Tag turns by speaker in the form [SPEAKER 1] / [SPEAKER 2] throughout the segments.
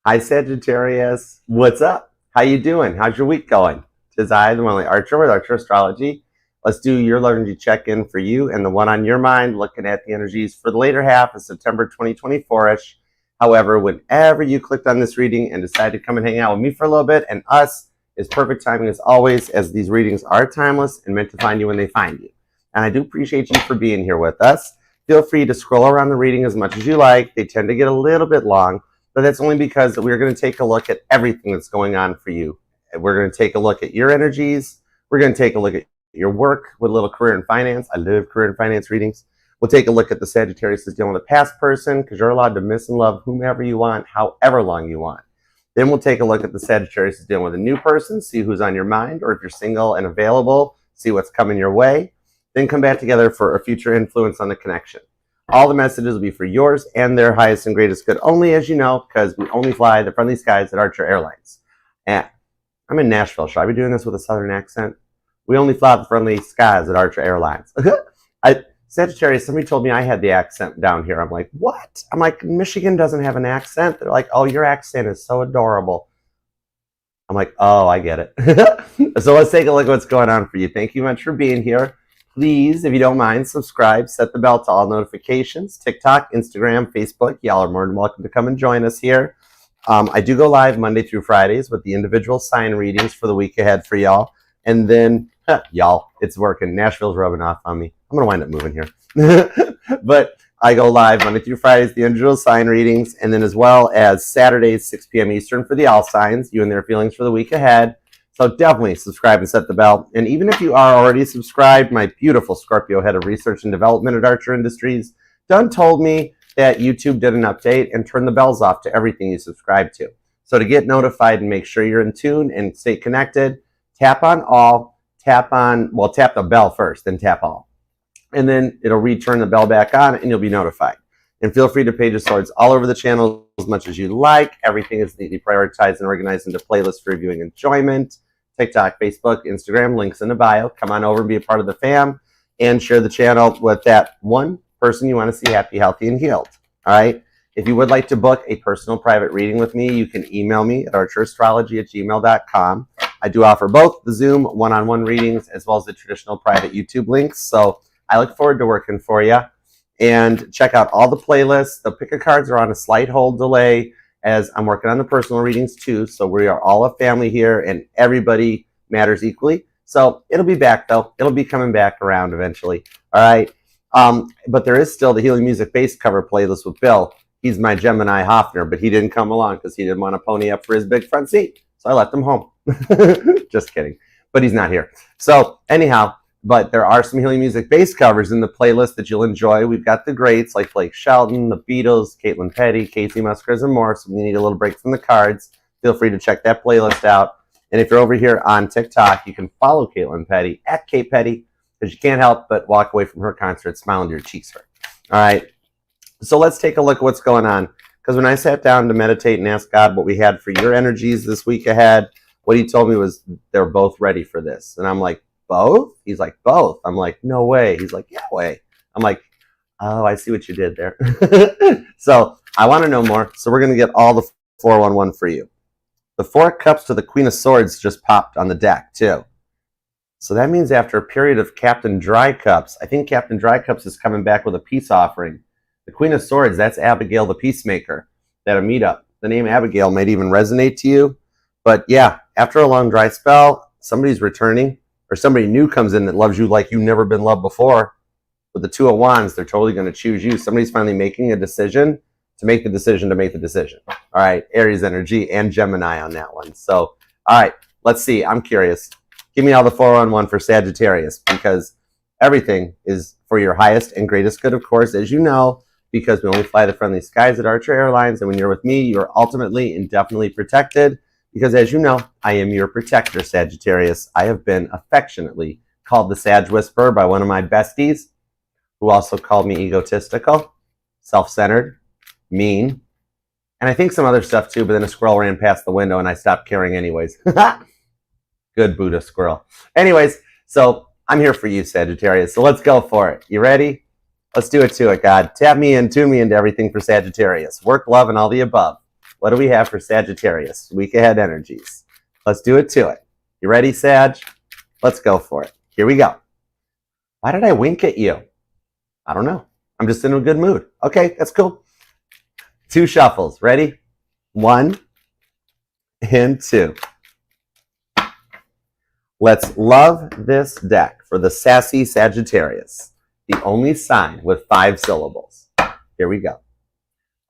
[SPEAKER 1] Hi Sagittarius, what's up? How you doing? How's your week going? Tis I, the one only Archer with Archer Astrology. Let's do your energy check-in for you and the one on your mind, looking at the energies for the later half of September 2024-ish. However, whenever you clicked on this reading and decided to come and hang out with me for a little bit and us, is perfect timing as always, as these readings are timeless and meant to find you when they find you. And I do appreciate you for being here with us. Feel free to scroll around the reading as much as you like. They tend to get a little bit long, but that's only because we're going to take a look at everything that's going on for you. We're going to take a look at your energies. We're going to take a look at your work with a little career and finance. I love career and finance readings. We'll take a look at the Sagittarius is dealing with a past person, because you're allowed to miss and love whomever you want, however long you want. Then we'll take a look at the Sagittarius is dealing with a new person, see who's on your mind, or if you're single and available, see what's coming your way. Then come back together for a future influence on the connection. All the messages will be for yours and their highest and greatest good only, as you know, because we only fly the friendly skies at Archer Airlines. And I'm in Nashville. Should I be doing this with a southern accent? We only fly the friendly skies at Archer Airlines. Sagittarius, somebody told me I had the accent down here. I'm like, what? I'm like, Michigan doesn't have an accent. They're like, oh, your accent is so adorable. I'm like, oh, I get it. So let's take a look at what's going on for you. Thank you much for being here. Please, if you don't mind, subscribe, set the bell to all notifications. TikTok, Instagram, Facebook, y'all are more than welcome to come and join us here. I do go live Monday through Fridays with the individual sign readings for the week ahead for y'all. And then, y'all, it's working. Nashville's rubbing off on me. I'm going to wind up moving here. But I go live Monday through Fridays, the individual sign readings, and then as well as Saturdays, 6 p.m. Eastern for the all signs, you and their feelings for the week ahead. So definitely subscribe and set the bell. And even if you are already subscribed, my beautiful Scorpio head of research and development at Archer Industries done told me that YouTube did an update and turned the bells off to everything you subscribe to. So to get notified and make sure you're in tune and stay connected, tap on all, tap the bell first, then tap all. And then it'll return the bell back on and you'll be notified. And feel free to page of swords all over the channel as much as you like. Everything is neatly prioritized and organized into playlists for viewing enjoyment. TikTok, Facebook, Instagram, links in the bio. Come on over and be a part of the fam and share the channel with that one person you want to see happy, healthy, and healed. All right. If you would like to book a personal private reading with me, you can email me at archerastrology@gmail.com. I do offer both the Zoom one-on-one readings as well as the traditional private YouTube links. So I look forward to working for you. And check out all the playlists. The pick a cards are on a slight hold delay as I'm working on the personal readings too. So we are all a family here and everybody matters equally. So it'll be back though. It'll be coming back around eventually. All right. But there is still the Healing Music Base cover playlist with Bill. He's my Gemini Hoffner, but he didn't come along because he didn't want to pony up for his big front seat. So I left him home. Just kidding. But he's not here. So anyhow, but there are some Healing Music Base covers in the playlist that you'll enjoy. We've got the greats like Blake Shelton, the Beatles, Caitlin Petty, Casey Musgraves, and more. So if you need a little break from the cards, feel free to check that playlist out. And if you're over here on TikTok, you can follow Caitlin Petty at Kate Petty, because you can't help but walk away from her concert smiling to your cheeks hurt. All right. So let's take a look at what's going on. Because when I sat down to meditate and ask God what we had for your energies this week ahead, what he told me was they're both ready for this. And I'm like, both? He's like, both. I'm like, no way. He's like, yeah, way. I'm like, oh, I see what you did there. So I want to know more. So we're going to get all the 411 for you. The 4 cups to the Queen of Swords just popped on the deck too. So that means after a period of Captain Dry Cups, I think Captain Dry Cups is coming back with a peace offering. The Queen of Swords, that's Abigail the Peacemaker, that a meetup. The name Abigail might even resonate to you. But yeah, after a long dry spell, somebody's returning. Or somebody new comes in that loves you like you've never been loved before. With the 2 of Wands, they're totally going to choose you. Somebody's finally making a decision to make the decision to make the decision. All right, Aries energy and Gemini on that one. So, all right, let's see. I'm curious. Give me all the 411 for Sagittarius, because everything is for your highest and greatest good, of course, as you know, because we only fly the friendly skies at Archer Airlines. And when you're with me, you're ultimately and definitely protected. Because as you know, I am your protector, Sagittarius. I have been affectionately called the Sag Whisperer by one of my besties, who also called me egotistical, self-centered, mean, and I think some other stuff too, but then a squirrel ran past the window and I stopped caring anyways. Good Buddha squirrel. Anyways, so I'm here for you, Sagittarius. So let's go for it. You ready? Let's do it to it, God. Tap me in, tune me into everything for Sagittarius. Work, love, and all the above. What do we have for Sagittarius? Week ahead energies. Let's do it to it. You ready, Sag? Let's go for it. Here we go. Why did I wink at you? I don't know. I'm just in a good mood. Okay, that's cool. 2 shuffles. Ready? 1 and 2. Let's love this deck for the sassy Sagittarius, the only sign with 5 syllables. Here we go.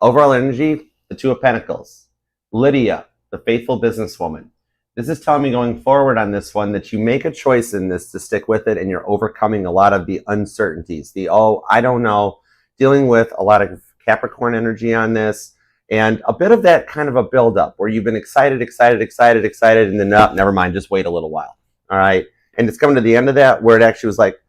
[SPEAKER 1] Overall energy, the 2 of Pentacles. Lydia, the faithful businesswoman. This is telling me going forward on this one that you make a choice in this to stick with it, and you're overcoming a lot of the uncertainties. I don't know, dealing with a lot of Capricorn energy on this, and a bit of that kind of a buildup where you've been excited, and then no, never mind, just wait a little while. All right. And it's coming to the end of that where it actually was like,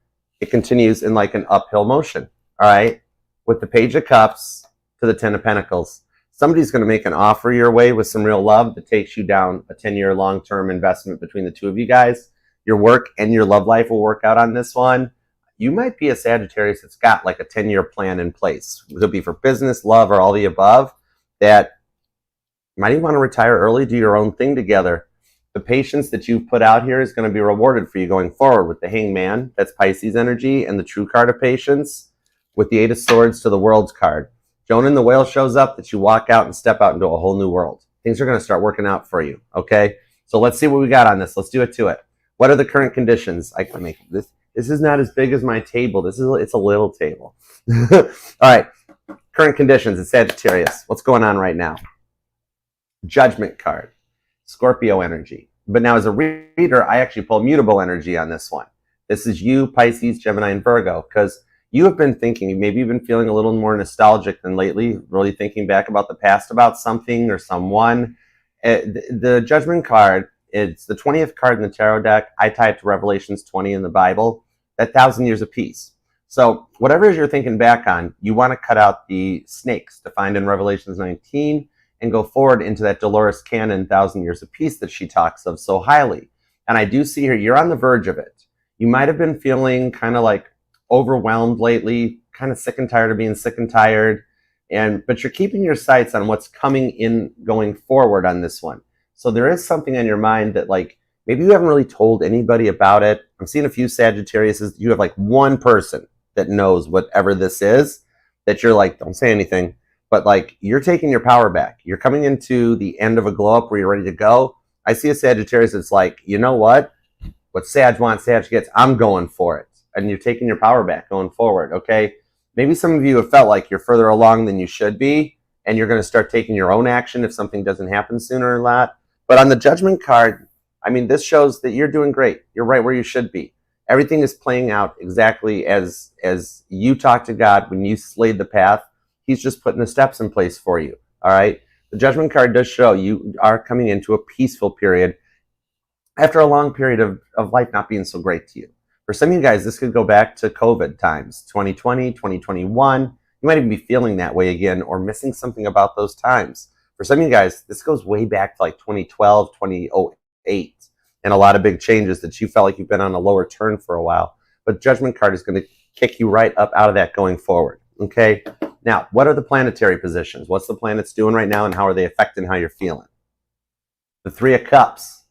[SPEAKER 1] it continues in like an uphill motion. All right. With the Page of Cups to the 10 of Pentacles. Somebody's going to make an offer your way with some real love that takes you down a 10-year long-term investment between the 2 of you guys. Your work and your love life will work out on this one. You might be a Sagittarius that's got like a 10-year plan in place. It could be for business, love, or all the above. That you might even want to retire early, do your own thing together. The patience that you've put out here is going to be rewarded for you going forward with the Hangman. That's Pisces energy, and the true card of patience with the 8 of Swords to the World's card. Jonah and the Whale shows up that you walk out and step out into a whole new world. Things are going to start working out for you, okay? So let's see what we got on this. Let's do it to it. What are the current conditions? I can make this. This is not as big as my table. It's a little table. All right. Current conditions in Sagittarius. What's going on right now? Judgment card. Scorpio energy. But now as a reader, I actually pull mutable energy on this one. This is you, Pisces, Gemini, and Virgo, because you have been thinking, maybe you've been feeling a little more nostalgic than lately, really thinking back about the past, about something or someone. The Judgment card, it's the 20th card in the tarot deck. I tie it to Revelations 20 in the Bible, that 1,000 years of peace. So whatever it is you're thinking back on, you want to cut out the snakes defined in Revelations 19 and go forward into that Dolores Cannon 1,000 years of peace that she talks of so highly. And I do see here, you're on the verge of it. You might have been feeling kind of like overwhelmed lately, kind of sick and tired of being sick and tired, but you're keeping your sights on what's coming in going forward on this one. So there is something on your mind that like maybe you haven't really told anybody about it. I'm seeing a few Sagittariuses. You have like one person that knows whatever this is, that you're like, don't say anything. But like you're taking your power back. You're coming into the end of a glow up where you're ready to go. I see a Sagittarius that's like, you know what? What Sag wants, Sag gets. I'm going for it. And you're taking your power back going forward, okay? Maybe some of you have felt like you're further along than you should be, and you're going to start taking your own action if something doesn't happen sooner or not. But on the Judgment card, I mean, this shows that you're doing great. You're right where you should be. Everything is playing out exactly as you talked to God when you laid the path. He's just putting the steps in place for you, all right? The Judgment card does show you are coming into a peaceful period after a long period of life not being so great to you. For some of you guys, this could go back to COVID times, 2020, 2021. You might even be feeling that way again or missing something about those times. For some of you guys, this goes way back to like 2012, 2008, and a lot of big changes that you felt like you've been on a lower turn for a while. But Judgment card is going to kick you right up out of that going forward, okay? Now, what are the planetary positions? What's the planets doing right now, and how are they affecting how you're feeling? The 3 of Cups,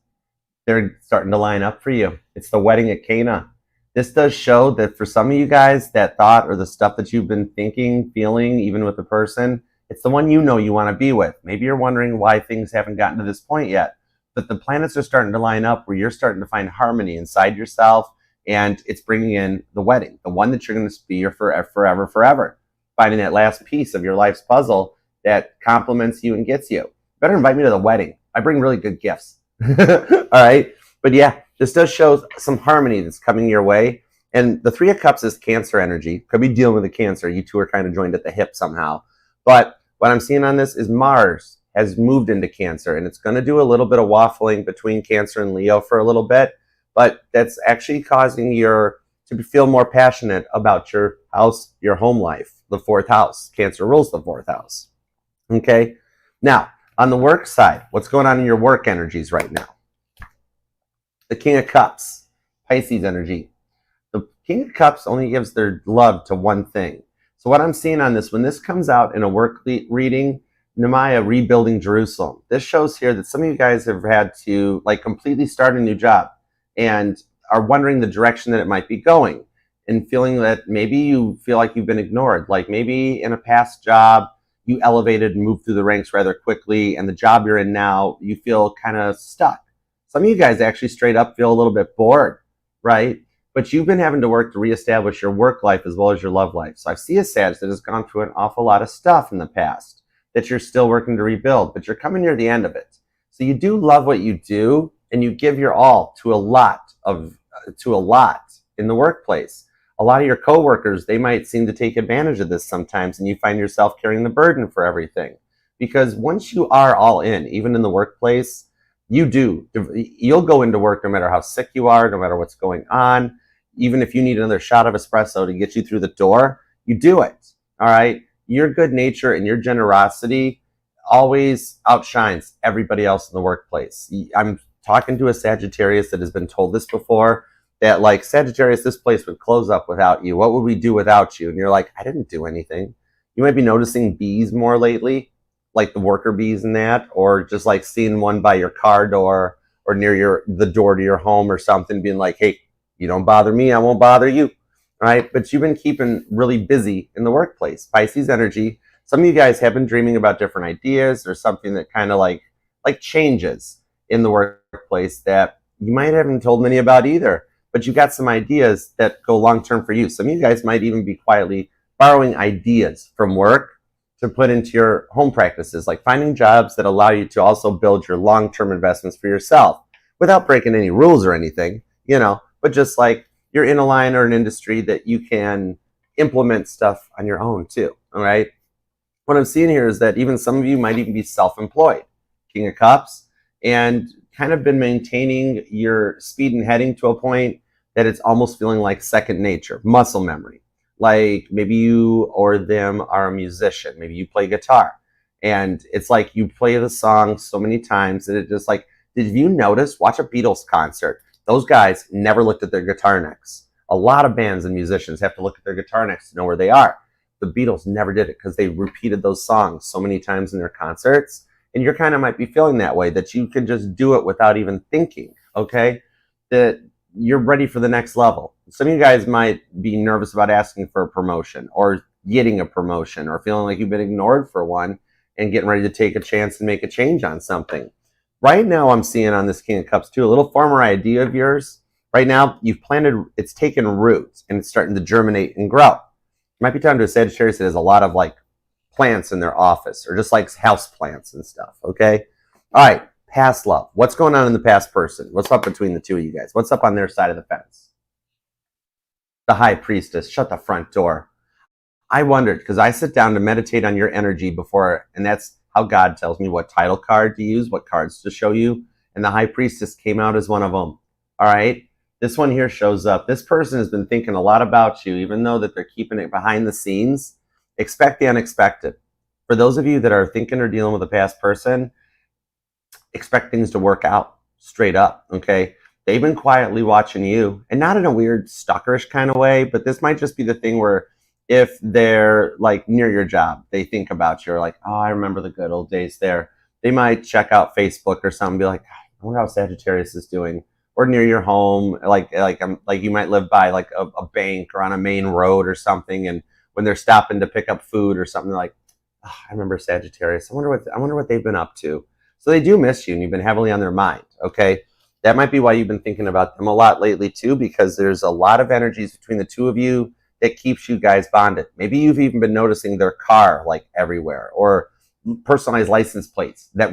[SPEAKER 1] they're starting to line up for you. It's the wedding at Cana. This does show that for some of you guys, that thought or the stuff that you've been thinking, feeling, even with the person, it's the one you know you want to be with. Maybe you're wondering why things haven't gotten to this point yet. But the planets are starting to line up where you're starting to find harmony inside yourself, and it's bringing in the wedding, the one that you're going to be your forever, forever. Finding that last piece of your life's puzzle that compliments you and gets you. Better invite me to the wedding. I bring really good gifts. All right? But yeah, this does show some harmony that's coming your way. And the 3 of Cups is Cancer energy. Could be dealing with a Cancer. You two are kind of joined at the hip somehow. But what I'm seeing on this is Mars has moved into Cancer, and it's going to do a little bit of waffling between Cancer and Leo for a little bit. But that's actually causing you to feel more passionate about your house, your home life, the 4th house. Cancer rules the 4th house. Okay? Now, on the work side, what's going on in your work energies right now? The King of Cups, Pisces energy. The King of Cups only gives their love to one thing. So what I'm seeing on this, when this comes out in a work reading, Nehemiah rebuilding Jerusalem. This shows here that some of you guys have had to like completely start a new job and are wondering the direction that it might be going and feeling that maybe you feel like you've been ignored. Like maybe in a past job, you elevated and moved through the ranks rather quickly, and the job you're in now, you feel kind of stuck. Some of you guys actually straight up feel a little bit bored, right? But you've been having to work to reestablish your work life as well as your love life. So I see a Sag that has gone through an awful lot of stuff in the past that you're still working to rebuild, but you're coming near the end of it. So you do love what you do, and you give your all to a lot in the workplace. A lot of your coworkers, they might seem to take advantage of this sometimes, and you find yourself carrying the burden for everything. Because once you are all in, even in the workplace, you'll go into work no matter how sick you are, no matter what's going on. Even if you need another shot of espresso to get you through the door, you do it. All right. Your good nature and your generosity always outshines everybody else in the workplace. I'm talking to a Sagittarius that has been told this before, that like, Sagittarius, this place would close up without you. What would we do without you? And you're like, I didn't do anything. You might be noticing bees more lately, like the worker bees and that, or just like seeing one by your car door or near the door to your home or something, being like, hey, you don't bother me, I won't bother you. Right? But you've been keeping really busy in the workplace. Pisces energy. Some of you guys have been dreaming about different ideas or something that kind of like changes in the workplace that you might haven't told many about either. But you got some ideas that go long-term for you. Some of you guys might even be quietly borrowing ideas from work to put into your home practices, like finding jobs that allow you to also build your long-term investments for yourself without breaking any rules or anything, but just like you're in a line or an industry that you can implement stuff on your own too, all right? What I'm seeing here is that even some of you might even be self-employed, King of Cups, and kind of been maintaining your speed and heading to a point that it's almost feeling like second nature, muscle memory. Like maybe you or them are a musician, maybe you play guitar, and it's like you play the song so many times that it just like, did you notice, watch a Beatles concert, those guys never looked at their guitar necks. A lot of bands and musicians have to look at their guitar necks to know where they are. The Beatles never did it because they repeated those songs so many times in their concerts. And you're kind of might be feeling that way, that you can just do it without even thinking, okay? That you're ready for the next level. Some of you guys might be nervous about asking for a promotion or getting a promotion or feeling like you've been ignored for one and getting ready to take a chance and make a change on something. Right now, I'm seeing on this King of Cups too, a little former idea of yours. Right now, you've planted, it's taken roots and it's starting to germinate and grow. It might be time to a Sagittarius that has a lot of like plants in their office or just like house plants and stuff, okay? All right, past love. What's going on in the past person? What's up between the two of you guys? What's up on their side of the fence? The High Priestess, shut the front door. I wondered, because I sit down to meditate on your energy before, and that's how God tells me what title card to use, what cards to show you. And the High Priestess came out as one of them. All right. This one here shows up. This person has been thinking a lot about you, even though that they're keeping it behind the scenes. Expect the unexpected. For those of you that are thinking or dealing with a past person, expect things to work out straight up. Okay. They've been quietly watching you, and not in a weird stalkerish kind of way, but this might just be the thing where if they're like near your job, they think about you, like, oh, I remember the good old days there. They might check out Facebook or something, be like, I wonder how Sagittarius is doing. Or near your home, like you might live by like a bank or on a main road or something, and when they're stopping to pick up food or something, they're like, oh, I remember Sagittarius. I wonder what they've been up to. So they do miss you, and you've been heavily on their mind. Okay, that might be why you've been thinking about them a lot lately too, because there's a lot of energies between the two of you that keeps you guys bonded. Maybe you've even been noticing their car like everywhere, or personalized license plates that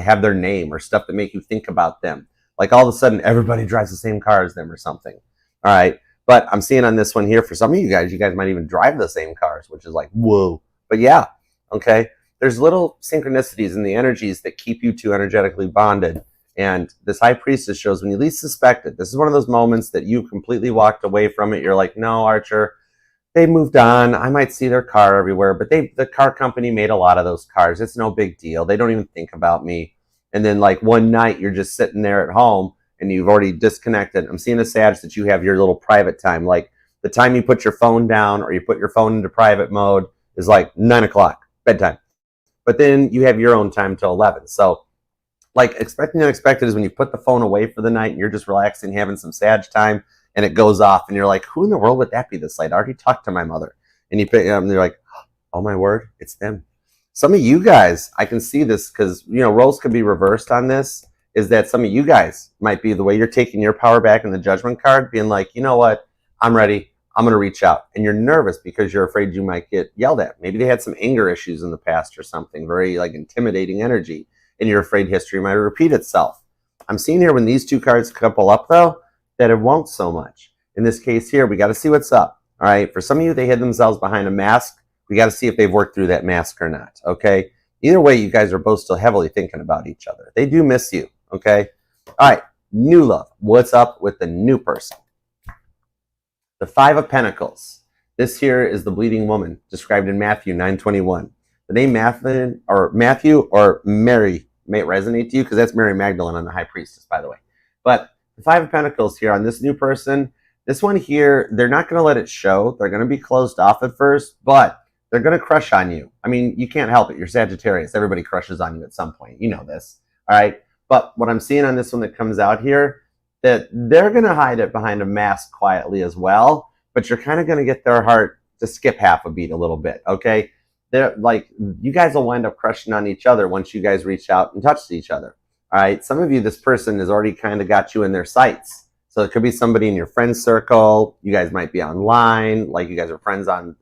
[SPEAKER 1] have their name or stuff that make you think about them. Like all of a sudden everybody drives the same car as them or something. All right. But I'm seeing on this one here, for some of you guys might even drive the same cars, which is like, whoa. But yeah, okay. There's little synchronicities in the energies that keep you two energetically bonded. And this High Priestess shows when you least suspect it. This is one of those moments that you completely walked away from it. You're like, no, Archer, they moved on. I might see their car everywhere, but the car company made a lot of those cars. It's no big deal. They don't even think about me. And then like one night you're just sitting there at home and you've already disconnected. I'm seeing a Sag that you have your little private time. Like the time you put your phone down or you put your phone into private mode is like 9 o'clock, bedtime. but then you have your own time till 11. So like expecting the unexpected is when you put the phone away for the night and you're just relaxing, having some Sag time, and it goes off, and you're like, who in the world would that be this late? I already talked to my mother. And you pick up and you're like, oh my word, it's them. Some of you guys, I can see this because, roles could be reversed on this, is that some of you guys might be the way you're taking your power back in the judgment card, being like, you know what, I'm ready. I'm going to reach out. And you're nervous because you're afraid you might get yelled at. Maybe they had some anger issues in the past or something, very like intimidating energy, and you're afraid history might repeat itself. I'm seeing here when these two cards couple up, though, that it won't so much. In this case here, we got to see what's up. All right. For some of you, they hid themselves behind a mask. We got to see if they've worked through that mask or not. Okay. Either way, you guys are both still heavily thinking about each other. They do miss you. Okay. All right. New love. What's up with the new person? The Five of Pentacles. This here is the bleeding woman described in Matthew 9:21. The name Matthew or Mary may resonate to you because that's Mary Magdalene on the High Priestess, by the way. But the Five of Pentacles here on this new person, this one here, they're not going to let it show. They're going to be closed off at first, but they're going to crush on you. I mean, you can't help it. You're Sagittarius. Everybody crushes on you at some point. You know this. All right. But what I'm seeing on this one that comes out here, that they're going to hide it behind a mask quietly as well, but you're kind of going to get their heart to skip half a beat a little bit. Okay. They're like, you guys will wind up crushing on each other once you guys reach out and touch each other. All right. Some of you, this person has already kind of got you in their sights. So it could be somebody in your friend circle. You guys might be online, like you guys are friends on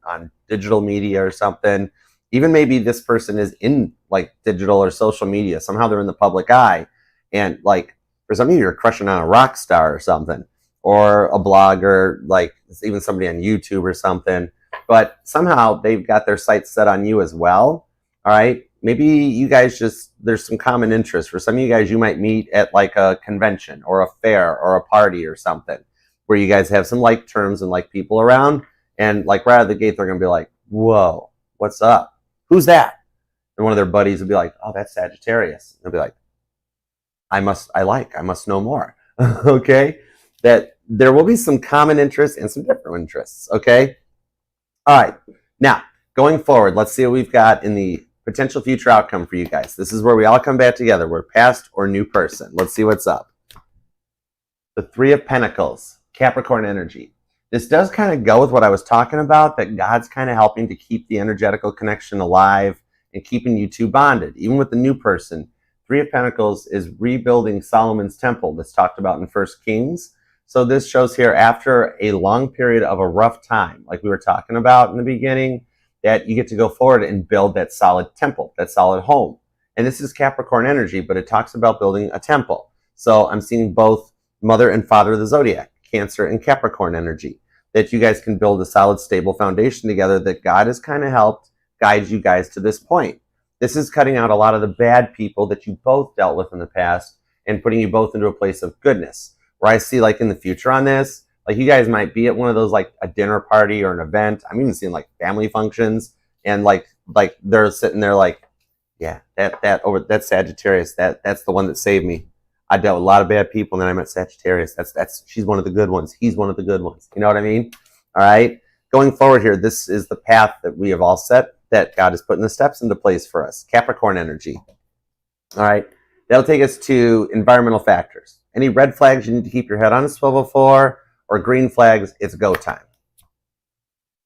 [SPEAKER 1] digital media or something. Even maybe this person is in like digital or social media. Somehow they're in the public eye. And like for some of you, you're crushing on a rock star or something, or a blogger, like even somebody on YouTube or something. But somehow they've got their sights set on you as well. All right. Maybe you guys there's some common interest. For some of you guys, you might meet at like a convention or a fair or a party or something where you guys have some like terms and like people around. And like right out of the gate, they're going to be like, whoa, what's up? Who's that? And one of their buddies will be like, oh, that's Sagittarius. And they'll be like, I must know more. Okay. That there will be some common interests and some different interests. Okay. All right. Now, going forward, let's see what we've got in the potential future outcome for you guys. This is where we all come back together. We're past or new person. Let's see what's up. The Three of Pentacles, Capricorn energy. This does kind of go with what I was talking about, that God's kind of helping to keep the energetical connection alive and keeping you two bonded. Even with the new person, Three of Pentacles is rebuilding Solomon's temple that's talked about in 1 Kings. So this shows here after a long period of a rough time, like we were talking about in the beginning, that you get to go forward and build that solid temple, that solid home. And this is Capricorn energy, but it talks about building a temple. So I'm seeing both mother and father of the zodiac, Cancer and Capricorn energy, that you guys can build a solid, stable foundation together, that God has kind of helped guide you guys to this point. This is cutting out a lot of the bad people that you both dealt with in the past and putting you both into a place of goodness. Where I see like in the future on this, like you guys might be at one of those like a dinner party or an event. I'm even seeing like family functions, and like they're sitting there like, yeah, that's Sagittarius. That's the one that saved me. I dealt with a lot of bad people, and then I met Sagittarius. She's one of the good ones. He's one of the good ones. You know what I mean? All right. Going forward here, this is the path that we have all set, that God is putting the steps into place for us. Capricorn energy. All right. That'll take us to environmental factors. Any red flags you need to keep your head on a swivel for, or green flags, it's go time.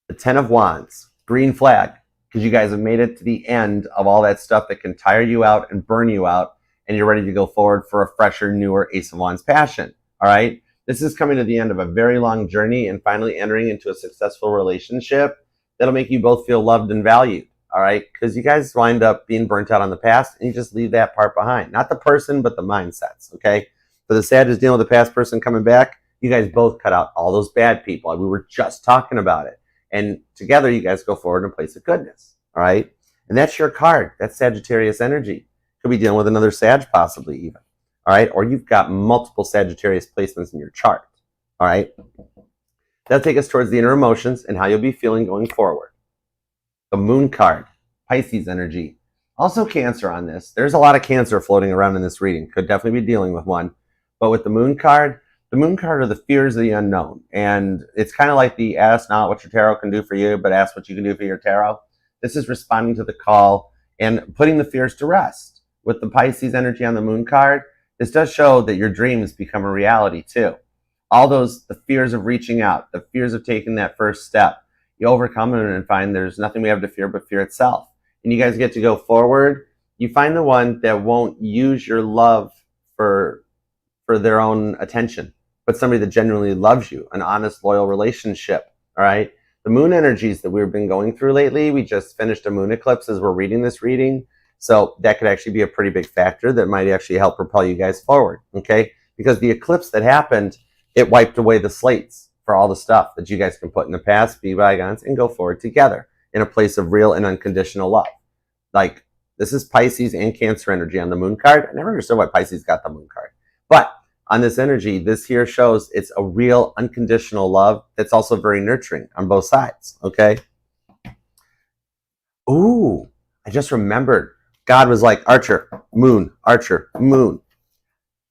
[SPEAKER 1] The 10 of Wands, green flag, because you guys have made it to the end of all that stuff that can tire you out and burn you out, and you're ready to go forward for a fresher, newer Ace of Wands passion. All right. This is coming to the end of a very long journey and finally entering into a successful relationship that'll make you both feel loved and valued. All right. Because you guys wind up being burnt out on the past, and you just leave that part behind. Not the person, but the mindsets. Okay. For the Sag is dealing with the past person coming back, you guys both cut out all those bad people. We were just talking about it. And together you guys go forward in a place of goodness. All right. And that's your card. That's Sagittarius energy. Could be dealing with another Sag possibly even. All right. Or you've got multiple Sagittarius placements in your chart. All right. That'll take us towards the inner emotions and how you'll be feeling going forward. The Moon card, Pisces energy. Also Cancer on this. There's a lot of Cancer floating around in this reading. Could definitely be dealing with one. But with the Moon card are the fears of the unknown. And it's kind of like the ask not what your tarot can do for you, but ask what you can do for your tarot. This is responding to the call and putting the fears to rest. With the Pisces energy on the moon card, this does show that your dreams become a reality too. All the fears of reaching out, the fears of taking that first step, you overcome them and find there's nothing we have to fear but fear itself. And you guys get to go forward. You find the one that won't use your love for their own attention, but somebody that genuinely loves you, an honest, loyal relationship, all right? The moon energies that we've been going through lately, we just finished a moon eclipse as we're reading this reading, so that could actually be a pretty big factor that might actually help propel you guys forward, okay? Because the eclipse that happened, it wiped away the slates for all the stuff that you guys can put in the past, be bygones, and go forward together in a place of real and unconditional love. Like, this is Pisces and Cancer energy on the moon card. I never understood why Pisces got the moon card. But on this energy, this here shows it's a real unconditional love that's also very nurturing on both sides, okay? Ooh, I just remembered. God was like, Archer, moon, Archer, moon.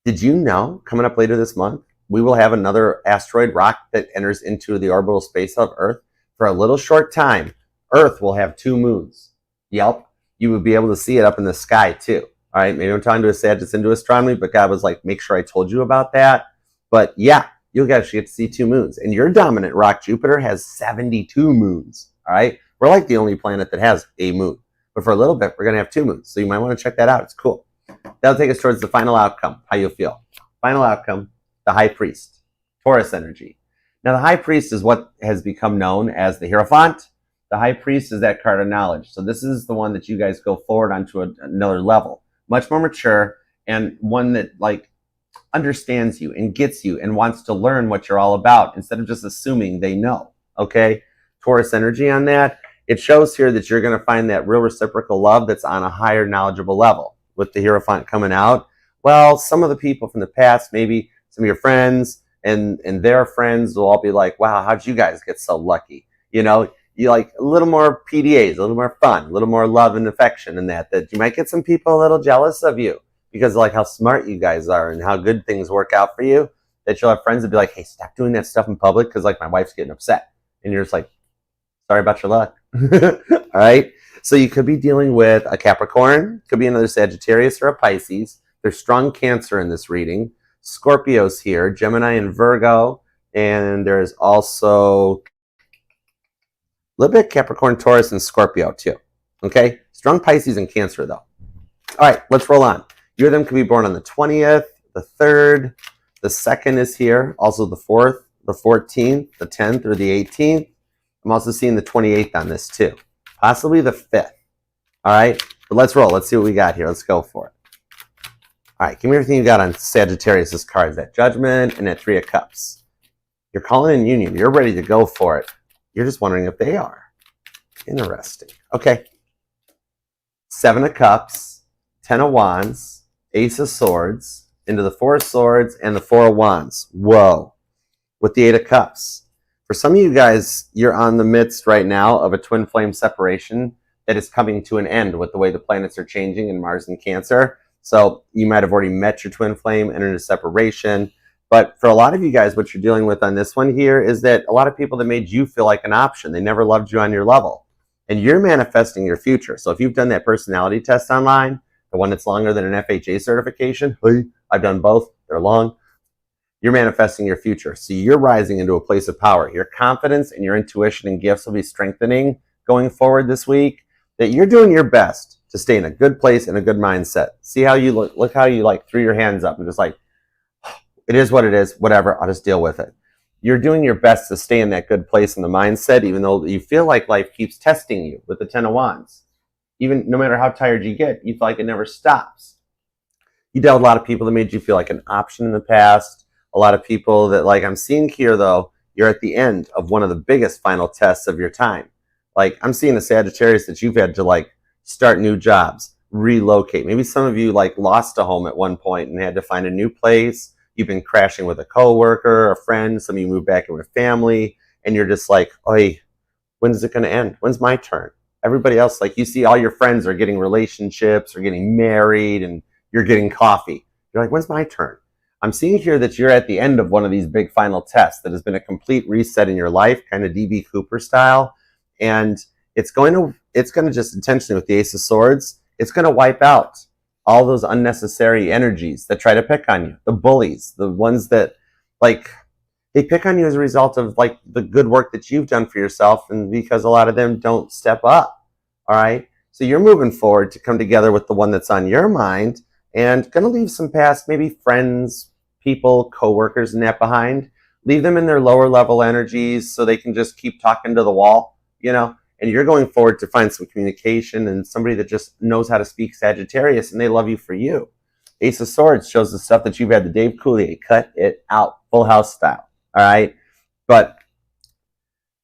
[SPEAKER 1] Did you know, coming up later this month, we will have another asteroid rock that enters into the orbital space of Earth. For a little short time, Earth will have 2 moons. Yep, you would be able to see it up in the sky too. All right, maybe I'm talking to a Sag that's into astronomy, but God was like, make sure I told you about that. But yeah, you'll actually get to see 2 moons. And your dominant rock, Jupiter, has 72 moons. All right, we're like the only planet that has a moon. But for a little bit, we're going to have 2 moons. So you might want to check that out. It's cool. That'll take us towards the final outcome, how you'll feel. Final outcome, the High Priest, Taurus energy. Now, the High Priest is what has become known as the Hierophant. The High Priest is that card of knowledge. So this is the one that you guys go forward onto another level. Much more mature, and one that like understands you and gets you and wants to learn what you're all about instead of just assuming they know, okay? Taurus energy on that. It shows here that you're going to find that real reciprocal love that's on a higher knowledgeable level. With the Hierophant coming out, well, some of the people from the past, maybe some of your friends and their friends will all be like, wow, how'd you guys get so lucky? You know, you like a little more PDAs, a little more fun, a little more love and affection in that you might get some people a little jealous of you because of like how smart you guys are and how good things work out for you, that you'll have friends that be like, hey, stop doing that stuff in public because like my wife's getting upset. And you're just like, sorry about your luck. All right. So you could be dealing with a Capricorn, could be another Sagittarius or a Pisces. There's strong Cancer in this reading. Scorpio's here, Gemini and Virgo. And there's also a little bit Capricorn, Taurus, and Scorpio too. Okay? Strong Pisces and Cancer though. All right, let's roll on. You of them could be born on the 20th, the 3rd, the 2nd is here, also the 4th, the 14th, the 10th, or the 18th. I'm also seeing the 28th on this too. Possibly the 5th. All right, but let's roll. Let's see what we got here. Let's go for it. All right, give me everything you got on Sagittarius' cards. That Judgment and that 3 of Cups. You're calling in union. You're ready to go for it. You're just wondering if they are. Interesting. Okay. 7 of Cups, 10 of Wands, Ace of Swords, into the 4 of Swords, and the 4 of Wands. Whoa. With the 8 of Cups. For some of you guys, you're on the midst right now of a twin flame separation that is coming to an end with the way the planets are changing in Mars and Cancer. So you might have already met your twin flame, entered a separation. But for a lot of you guys, what you're dealing with on this one here is that a lot of people that made you feel like an option, they never loved you on your level. And you're manifesting your future. So if you've done that personality test online, the one that's longer than an FHA certification, hey, I've done both, they're long. You're manifesting your future. So you're rising into a place of power. Your confidence and your intuition and gifts will be strengthening going forward this week. That you're doing your best to stay in a good place and a good mindset. See how you look how you like threw your hands up and just like, it is what it is, whatever, I'll just deal with it. You're doing your best to stay in that good place in the mindset, even though you feel like life keeps testing you with the 10 of Wands. Even no matter how tired you get, you feel like it never stops. You dealt with a lot of people that made you feel like an option in the past. A lot of people that, like I'm seeing here though, you're at the end of one of the biggest final tests of your time. Like I'm seeing a Sagittarius that you've had to like start new jobs, relocate. Maybe some of you like lost a home at one point and had to find a new place. You've been crashing with a coworker, a friend. Some of you moved back in with family, and you're just like, "Oi, when's it going to end? When's my turn?" Everybody else, like you see, all your friends are getting relationships or getting married, and you're getting coffee. You're like, "When's my turn?" I'm seeing here that you're at the end of one of these big final tests that has been a complete reset in your life, kind of DB Cooper style, and it's going to just intentionally, with the Ace of Swords, it's going to wipe out all those unnecessary energies that try to pick on you, the bullies, the ones that, like, they pick on you as a result of, like, the good work that you've done for yourself, and because a lot of them don't step up. All right, so you're moving forward to come together with the one that's on your mind, and going to leave some past, maybe friends, people, co-workers and that behind. Leave them in their lower level energies so they can just keep talking to the wall, you know, and you're going forward to find some communication and somebody that just knows how to speak Sagittarius, and they love you for you. Ace of Swords shows the stuff that you've had the Dave Coulier cut it out, Full House style. All right, but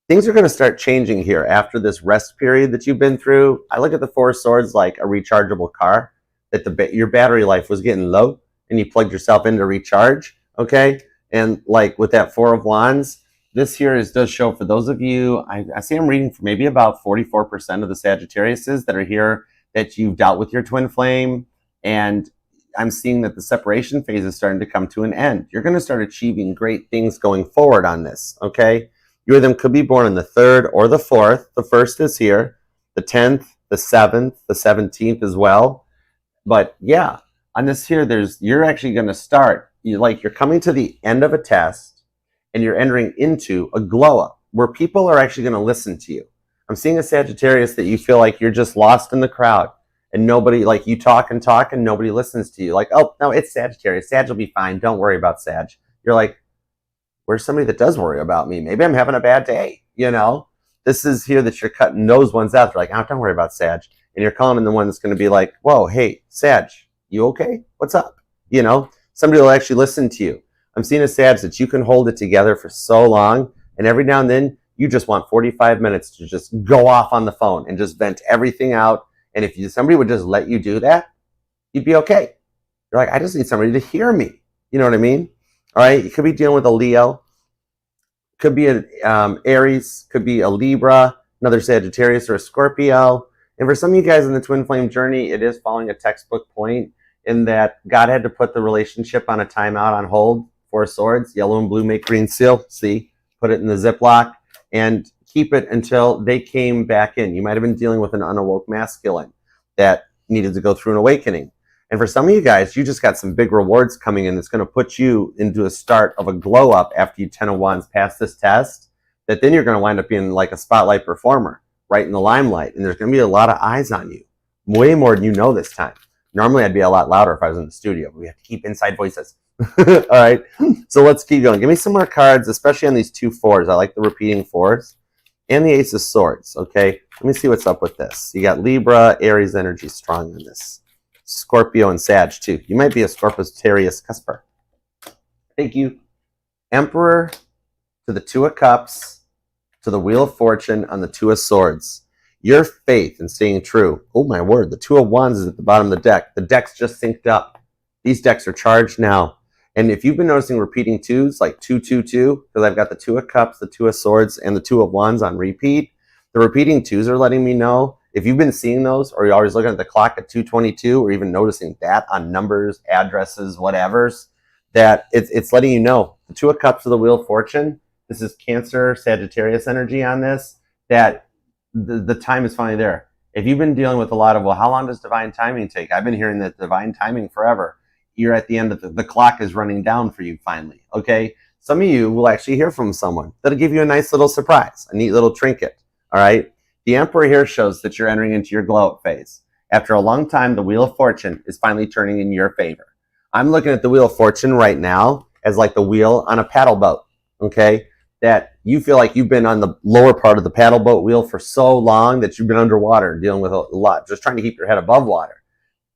[SPEAKER 1] things are going to start changing here after this rest period that you've been through. I look at the Four of Swords like a rechargeable car, that your battery life was getting low and you plugged yourself in to recharge, okay? And like with that Four of Wands, this here does show for those of you, I see I'm reading for maybe about 44% of the Sagittariuses that are here that you've dealt with your twin flame, and I'm seeing that the separation phase is starting to come to an end. You're going to start achieving great things going forward on this, okay? You of them could be born on the 3rd or the 4th. The 1st is here, the 10th, the 7th, the 17th as well. But yeah, on this here, you're actually going to start, you're coming to the end of a test and you're entering into a glow up where people are actually going to listen to you. I'm seeing a Sagittarius that you feel like you're just lost in the crowd and nobody, like, you talk and nobody listens to you. Like, oh, no, it's Sagittarius. Sag will be fine. Don't worry about Sag. You're like, where's somebody that does worry about me? Maybe I'm having a bad day, you know? This is here that you're cutting those ones out. They're like, oh, don't worry about Sag. And you're calling in the one that's going to be like, whoa, hey, Sag, you okay? What's up? You know, somebody will actually listen to you. I'm seeing a Sag that you can hold it together for so long, and every now and then you just want 45 minutes to just go off on the phone and just vent everything out. And if somebody would just let you do that, you'd be okay. You're like, I just need somebody to hear me. You know what I mean? All right, you could be dealing with a Leo, could be an Aries, could be a Libra, another Sagittarius or a Scorpio. And for some of you guys in the twin flame journey, it is following a textbook point in that God had to put the relationship on a timeout, on hold. Four Swords, yellow and blue make green seal. See, put it in the Ziploc and keep it until they came back in. You might have been dealing with an unawoke masculine that needed to go through an awakening. And for some of you guys, you just got some big rewards coming in that's going to put you into a start of a glow up after you 10 of Wands pass this test, that then you're going to wind up being like a spotlight performer, right in the limelight. And there's going to be a lot of eyes on you, way more than you know this time. Normally, I'd be a lot louder if I was in the studio, but we have to keep inside voices. All right, so let's keep going. Give me some more cards, especially on these 2 4s. I like the repeating 4s. And the Ace of Swords, okay? Let me see what's up with this. You got Libra, Aries energy strong in this. Scorpio and Sag too. You might be a Sagittarius cusper. Thank you. Emperor to the 2 of Cups to the Wheel of Fortune on the 2 of Swords. Your faith in staying true. Oh my word, the 2 of Wands is at the bottom of the deck. The deck's just synced up. These decks are charged now. And if you've been noticing repeating 2s, like 2, 2, 2, because I've got the 2 of Cups, the 2 of Swords, and the 2 of Wands on repeat, the repeating 2s are letting me know, if you've been seeing those, or you're always looking at the clock at 2:22, or even noticing that on numbers, addresses, whatevers, that it's letting you know. The 2 of Cups of the Wheel of Fortune, this is Cancer, Sagittarius energy on this, that the time is finally there. If you've been dealing with a lot of, well, how long does divine timing take? I've been hearing that divine timing forever. You're at the end of the clock is running down for you finally, okay? Some of you will actually hear from someone that'll give you a nice little surprise, a neat little trinket, all right? The Emperor here shows that you're entering into your glow-up phase. After a long time, the Wheel of Fortune is finally turning in your favor. I'm looking at the Wheel of Fortune right now as like the wheel on a paddle boat, okay? That you feel like you've been on the lower part of the paddle boat wheel for so long that you've been underwater dealing with a lot, just trying to keep your head above water.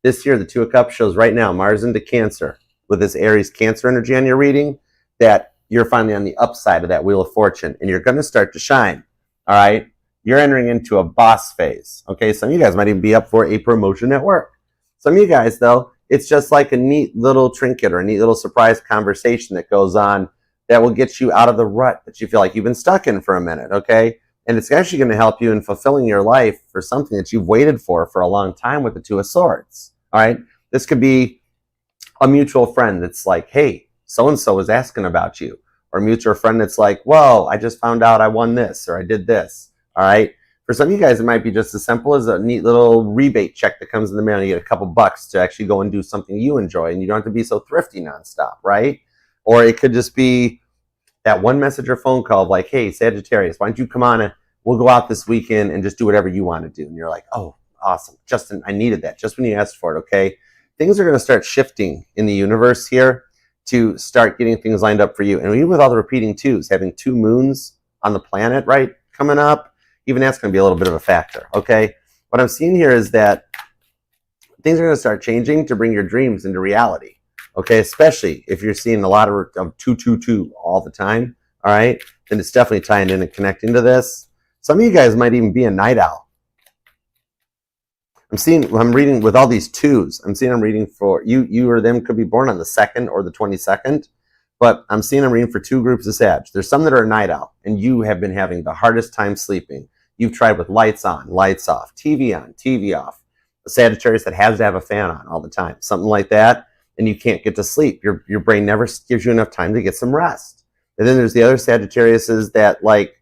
[SPEAKER 1] This year, the 2 of Cups shows right now, Mars into Cancer, with this Aries Cancer energy on your reading, that you're finally on the upside of that Wheel of Fortune, and you're going to start to shine, all right? You're entering into a boss phase, okay? Some of you guys might even be up for a promotion at work. Some of you guys, though, it's just like a neat little trinket or a neat little surprise conversation that goes on that will get you out of the rut that you feel like you've been stuck in for a minute, okay? And it's actually going to help you in fulfilling your life for something that you've waited for a long time with the 2 of Swords. All right, this could be a mutual friend that's like, hey, so-and-so is asking about you. Or a mutual friend that's like, whoa, I just found out I won this or I did this. All right, For some of you guys, it might be just as simple as a neat little rebate check that comes in the mail. You get a couple bucks to actually go and do something you enjoy, and you don't have to be so thrifty nonstop, right? Or it could just be that one message or phone call of like, hey, Sagittarius, why don't you come on and we'll go out this weekend and just do whatever you want to do. And you're like, oh, awesome. Justin, I needed that just when you asked for it, okay? Things are going to start shifting in the universe here to start getting things lined up for you. And even with all the repeating twos, having 2 moons on the planet, right, coming up, even that's going to be a little bit of a factor, okay? What I'm seeing here is that things are going to start changing to bring your dreams into reality, okay? Especially if you're seeing a lot of 222 all the time, all right? Then it's definitely tying in and connecting to this. Some of you guys might even be a night owl. I'm reading with all these 2s. I'm reading for you or them could be born on the 2nd or the 22nd. But I'm seeing I'm reading for 2 groups of Sag. There's some that are a night owl, and you have been having the hardest time sleeping. You've tried with lights on, lights off, TV on, TV off. A Sagittarius that has to have a fan on all the time, something like that, and you can't get to sleep. Your brain never gives you enough time to get some rest. And then there's the other Sagittariuses that like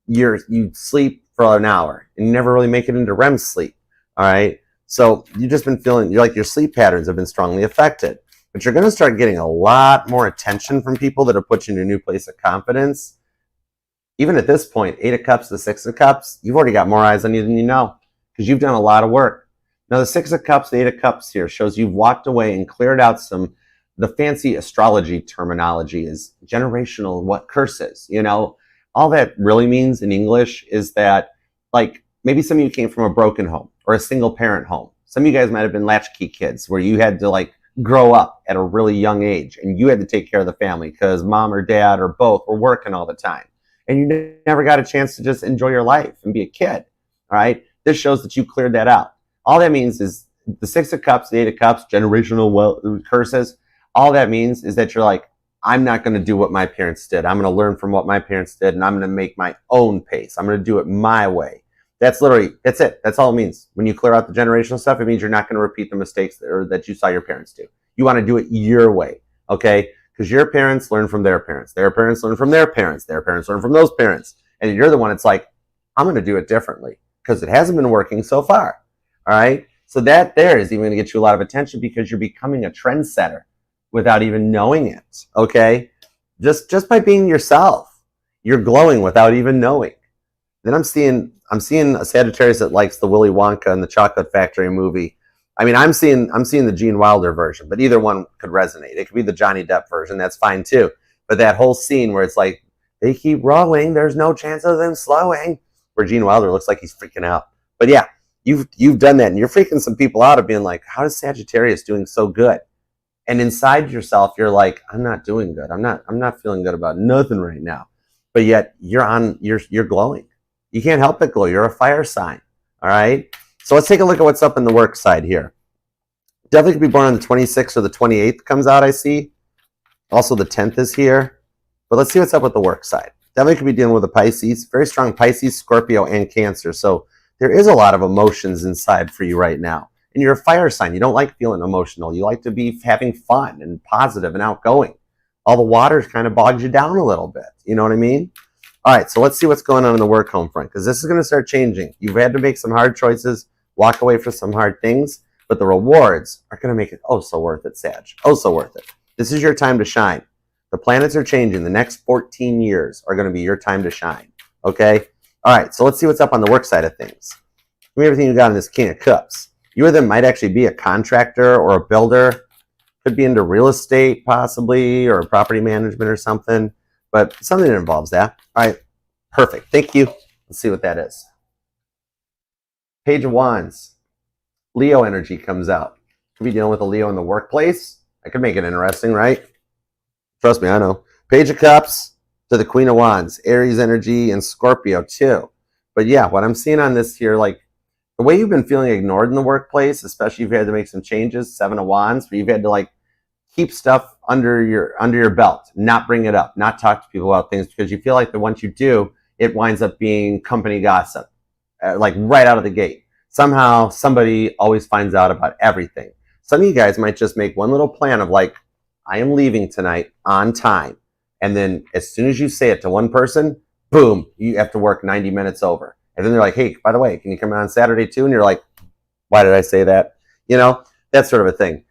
[SPEAKER 1] you sleep for an hour and you never really make it into REM sleep. All right, so you've just been feeling you're like your sleep patterns have been strongly affected. But you're going to start getting a lot more attention from people that are put you in a new place of confidence. Even at this point, 8 of Cups to 6 of Cups, you've already got more eyes on you than you know because you've done a lot of work. Now, the 6 of Cups, the 8 of Cups here shows you've walked away and cleared out the fancy astrology terminology is generational curses. You know, all that really means in English is that, like, maybe some of you came from a broken home or a single parent home. Some of you guys might have been latchkey kids where you had to, like, grow up at a really young age and you had to take care of the family because mom or dad or both were working all the time. And you never got a chance to just enjoy your life and be a kid, all right? This shows that you cleared that out. All that means is the 6 of Cups, the 8 of Cups, generational curses, all that means is that you're like, I'm not going to do what my parents did. I'm going to learn from what my parents did, and I'm going to make my own pace. I'm going to do it my way. That's it. That's all it means. When you clear out the generational stuff, it means you're not going to repeat the mistakes that you saw your parents do. You want to do it your way, okay? Because your parents learn from their parents. Their parents learn from their parents. Their parents learn from those parents. And you're the one that's like, I'm going to do it differently because it hasn't been working so far, all right? So that there is even going to get you a lot of attention because you're becoming a trendsetter without even knowing it, okay? Just by being yourself, you're glowing without even knowing. Then I'm seeing a Sagittarius that likes the Willy Wonka and the Chocolate Factory movie. I mean, I'm seeing the Gene Wilder version, but either one could resonate. It could be the Johnny Depp version. That's fine too. But that whole scene where it's like, they keep rolling, there's no chance of them slowing, where Gene Wilder looks like he's freaking out. But yeah, you've done that, and you're freaking some people out of being like, how is Sagittarius doing so good? And inside yourself, you're like, I'm not doing good. I'm not feeling good about nothing right now. But yet you're glowing. You can't help but glow. You're a fire sign. All right. So let's take a look at what's up in the work side here. Definitely could be born on the 26th or the 28th comes out, I see. Also the 10th is here. But let's see what's up with the work side. Definitely could be dealing with a Pisces. Very strong Pisces, Scorpio, and Cancer. So there is a lot of emotions inside for you right now. And you're a fire sign. You don't like feeling emotional. You like to be having fun and positive and outgoing. All the water kind of bogs you down a little bit. You know what I mean? All right, so let's see what's going on in the work home front, because this is going to start changing. You've had to make some hard choices, walk away from some hard things, but the rewards are going to make it oh so worth it, Sag. Oh so worth it. This is your time to shine. The planets are changing. The next 14 years are going to be your time to shine, okay? All right, so let's see what's up on the work side of things. Give me everything you got in this King of Cups. You or them might actually be a contractor or a builder. Could be into real estate possibly, or property management or something. But something that involves that. All right, perfect. Thank you. Let's see what that is. Page of Wands. Leo energy comes out. Could be dealing with a Leo in the workplace. I could make it interesting, right? Trust me, I know. Page of Cups to the Queen of Wands. Aries energy and Scorpio too. But yeah, what I'm seeing on this here, like the way you've been feeling ignored in the workplace, especially if you've had to make some changes, 7 of Wands, where you've had to like keep stuff under your belt, not bring it up, not talk to people about things because you feel like that once you do, it winds up being company gossip, like right out of the gate. Somehow somebody always finds out about everything. Some of you guys might just make one little plan of like, I am leaving tonight on time. And then as soon as you say it to one person, boom, you have to work 90 minutes over. And then they're like, hey, by the way, can you come on Saturday too? And you're like, why did I say that? You know, that sort of a thing.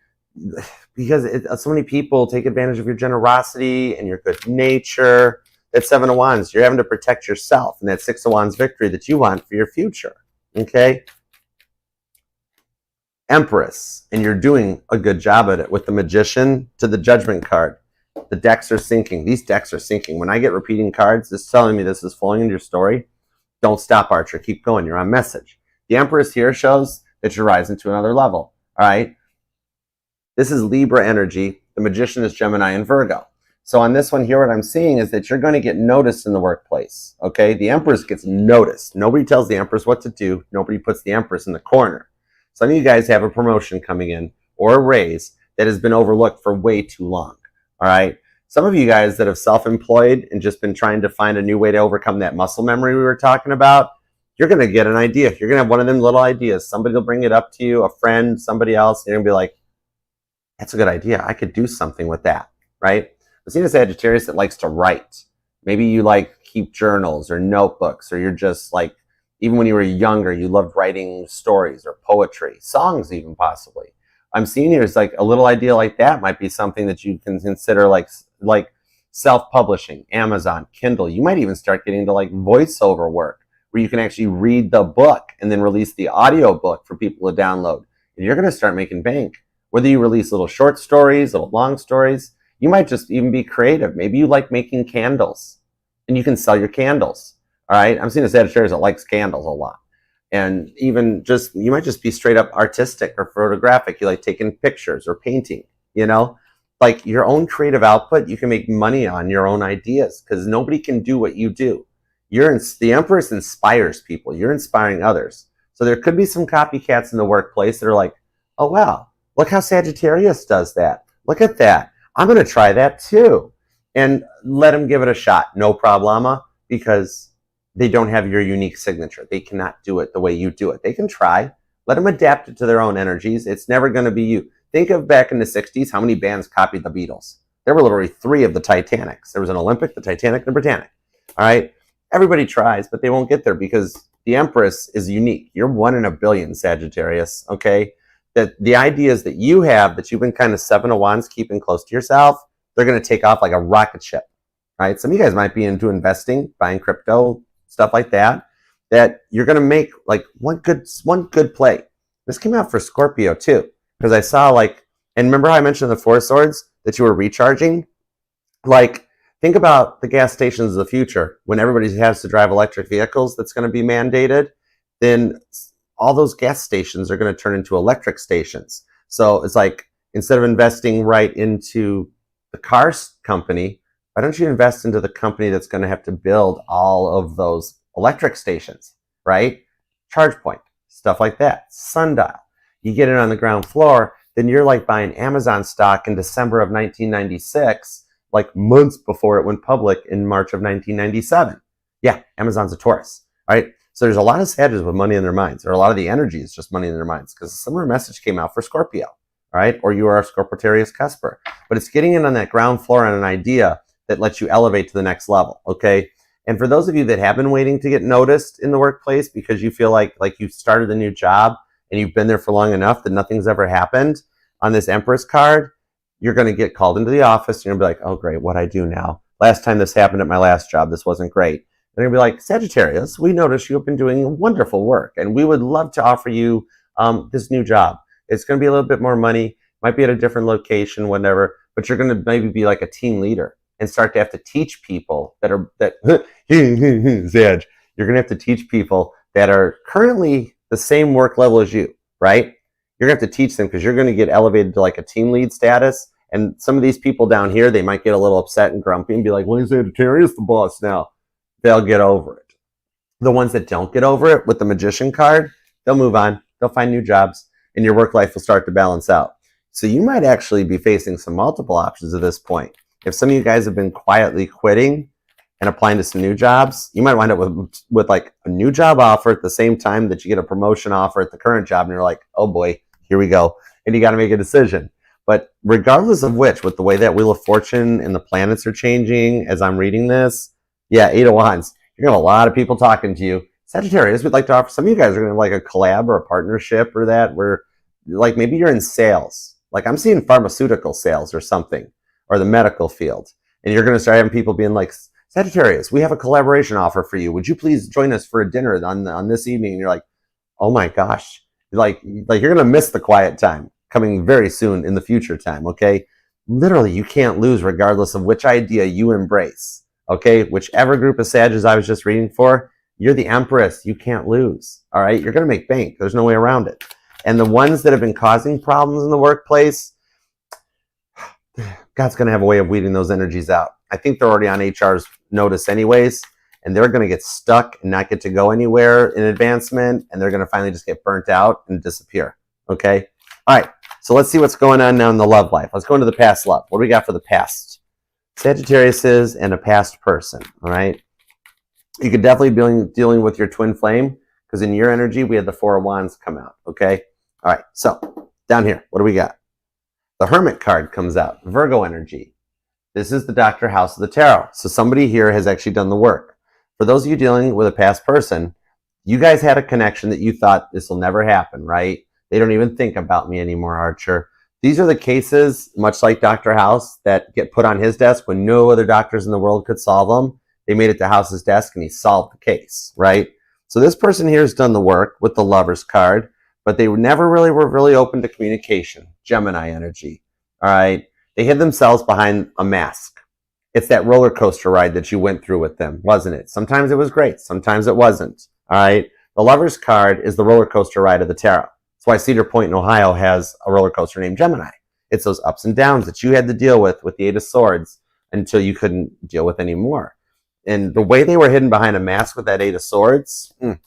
[SPEAKER 1] Because so many people take advantage of your generosity and your good nature. That Seven of Wands, you're having to protect yourself, and that Six of Wands victory that you want for your future. Okay? Empress, and you're doing a good job at it. With the Magician to the Judgment card, the decks are syncing. These decks are syncing. When I get repeating cards, this is telling me this is flowing into your story. Don't stop, Archer. Keep going. You're on message. The Empress here shows that you're rising to another level. All right? This is Libra energy. The Magician is Gemini and Virgo. So on this one here, what I'm seeing is that you're going to get noticed in the workplace. Okay? The Empress gets noticed. Nobody tells the Empress what to do. Nobody puts the Empress in the corner. Some of you guys have a promotion coming in or a raise that has been overlooked for way too long. All right? Some of you guys that have self-employed and just been trying to find a new way to overcome that muscle memory we were talking about, you're going to get an idea. You're going to have one of them little ideas. Somebody will bring it up to you, a friend, somebody else. You're going to be like, that's a good idea. I could do something with that, right? I've seen a Sagittarius that likes to write. Maybe you like keep journals or notebooks, or you're just like, even when you were younger, you loved writing stories or poetry, songs even possibly. I'm seeing here is like a little idea like that might be something that you can consider like self-publishing, Amazon, Kindle. You might even start getting into like voiceover work where you can actually read the book and then release the audio book for people to download. And you're going to start making bank. Whether you release little short stories, little long stories, you might just even be creative. Maybe you like making candles and you can sell your candles. All right. I'm seeing a Sagittarius that likes candles a lot. And even just, you might just be straight up artistic or photographic. You like taking pictures or painting, you know, like your own creative output. You can make money on your own ideas because nobody can do what you do. The Empress inspires people. You're inspiring others. So there could be some copycats in the workplace that are like, oh, wow, look how Sagittarius does that. Look at that. I'm going to try that too. And let them give it a shot. No problema, because they don't have your unique signature. They cannot do it the way you do it. They can try. Let them adapt it to their own energies. It's never going to be you. Think of back in the 60s, how many bands copied the Beatles? There were literally 3 of the Titanics. There was an Olympic, the Titanic, and the Britannic. All right? Everybody tries, but they won't get there because the Empress is unique. You're 1 in a billion, Sagittarius, okay? That the ideas that you have that you've been kind of Seven of Wands keeping close to yourself, they're going to take off like a rocket ship. All right? Some of you guys might be into investing, buying crypto, stuff like that, that you're going to make like one good play. This came out for Scorpio too, because I saw like, and remember how I mentioned the 4 swords that you were recharging? Like, think about the gas stations of the future when everybody has to drive electric vehicles that's going to be mandated. Then all those gas stations are going to turn into electric stations. So it's like, instead of investing right into the car company, why don't you invest into the company that's going to have to build all of those electric stations, right? ChargePoint, stuff like that. Sundial. You get it on the ground floor, then you're like buying Amazon stock in December of 1996, like months before it went public in March of 1997. Yeah, Amazon's a Taurus, right? So there's a lot of Sagittarius with money in their minds, or a lot of the energy is just money in their minds, because a similar message came out for Scorpio, right? Or you are a Scorpitarius Cusper. But it's getting in on that ground floor on an idea that lets you elevate to the next level, okay? And for those of you that have been waiting to get noticed in the workplace because you feel like you've started a new job and you've been there for long enough that nothing's ever happened, on this Empress card, you're going to get called into the office and you're going to be like, oh, great, what I do now? Last time this happened at my last job, this wasn't great. They're going to be like, Sagittarius, we noticed you have been doing wonderful work and we would love to offer you this new job. It's going to be a little bit more money, might be at a different location, whatever, but you're going to maybe be like a team leader and start to have to teach people Zag, you're going to have to teach people that are currently the same work level as you, right? You're going to have to teach them because you're going to get elevated to like a team lead status. And some of these people down here, they might get a little upset and grumpy and be like, well, Sagittarius the boss now. They'll get over it. The ones that don't get over it with the Magician card, they'll move on. They'll find new jobs and your work life will start to balance out. So you might actually be facing some multiple options at this point. If some of you guys have been quietly quitting and applying to some new jobs, you might wind up with like a new job offer at the same time that you get a promotion offer at the current job. And you're like, oh boy, here we go. And you got to make a decision. But regardless of which, with the way that Wheel of Fortune and the planets are changing as I'm reading this, yeah, 8 of Wands, you're going to have a lot of people talking to you. Sagittarius, we'd like to offer, some of you guys are going to like a collab or a partnership or that, where like maybe you're in sales. Like I'm seeing pharmaceutical sales or something, or the medical field. And you're going to start having people being like, Sagittarius, we have a collaboration offer for you. Would you please join us for a dinner on this evening? And you're like, oh my gosh, like you're going to miss the quiet time coming very soon in the future time, okay? Literally, you can't lose regardless of which idea you embrace, okay? Whichever group of Sages I was just reading for, you're the Empress. You can't lose, all right? You're going to make bank. There's no way around it. And the ones that have been causing problems in the workplace, God's going to have a way of weeding those energies out. I think they're already on HR's notice anyways, and they're going to get stuck and not get to go anywhere in advancement, and they're going to finally just get burnt out and disappear, okay? All right, so let's see what's going on now in the love life. Let's go into the past love. What do we got for the past? Sagittarius and a past person, all right? You could definitely be dealing with your twin flame, because in your energy, we had the Four of Wands come out, okay? All right, so down here, what do we got? The Hermit card comes out, Virgo energy. This is the Dr. House of the Tarot. So somebody here has actually done the work. For those of you dealing with a past person, you guys had a connection that you thought this will never happen, right? They don't even think about me anymore, Archer. These are the cases, much like Dr. House, that get put on his desk when no other doctors in the world could solve them. They made it to House's desk and he solved the case, right? So this person here has done the work with the Lover's card, but they never really were really open to communication. Gemini energy, all right? They hid themselves behind a mask. It's that roller coaster ride that you went through with them, wasn't it? Sometimes it was great. Sometimes it wasn't, all right? The Lover's card is the roller coaster ride of the tarot. That's why Cedar Point in Ohio has a roller coaster named Gemini. It's those ups and downs that you had to deal with the Eight of Swords until you couldn't deal with anymore. And the way they were hidden behind a mask with that Eight of Swords, we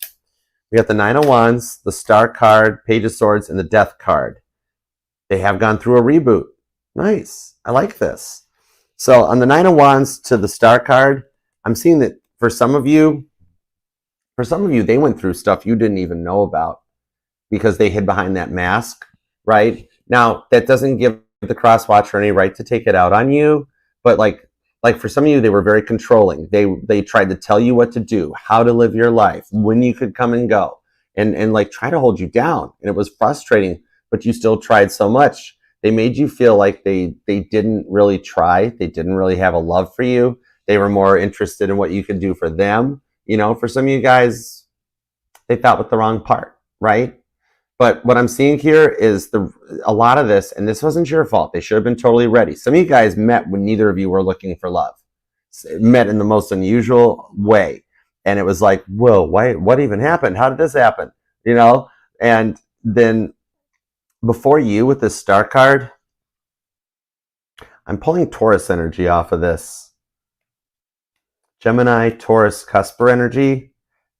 [SPEAKER 1] got the Nine of Wands, the Star card, Page of Swords, and the Death card. They have gone through a reboot. Nice. I like this. So on the Nine of Wands to the Star card, I'm seeing that for some of you, they went through stuff you didn't even know about because they hid behind that mask, right? Now, that doesn't give the cross watcher any right to take it out on you, but like for some of you, they were very controlling. They tried to tell you what to do, how to live your life, when you could come and go, and like try to hold you down. And it was frustrating, but you still tried so much. They made you feel like they didn't really try. They didn't really have a love for you. They were more interested in what you could do for them. You know, for some of you guys, they thought with the wrong part, right? But what I'm seeing here is a lot of this, and this wasn't your fault. They should have been totally ready. Some of you guys met when neither of you were looking for love. Met in the most unusual way. And it was like, whoa, what even happened? How did this happen? You know? And then before you with this Star card, I'm pulling Taurus energy off of this. Gemini, Taurus, Cusper energy.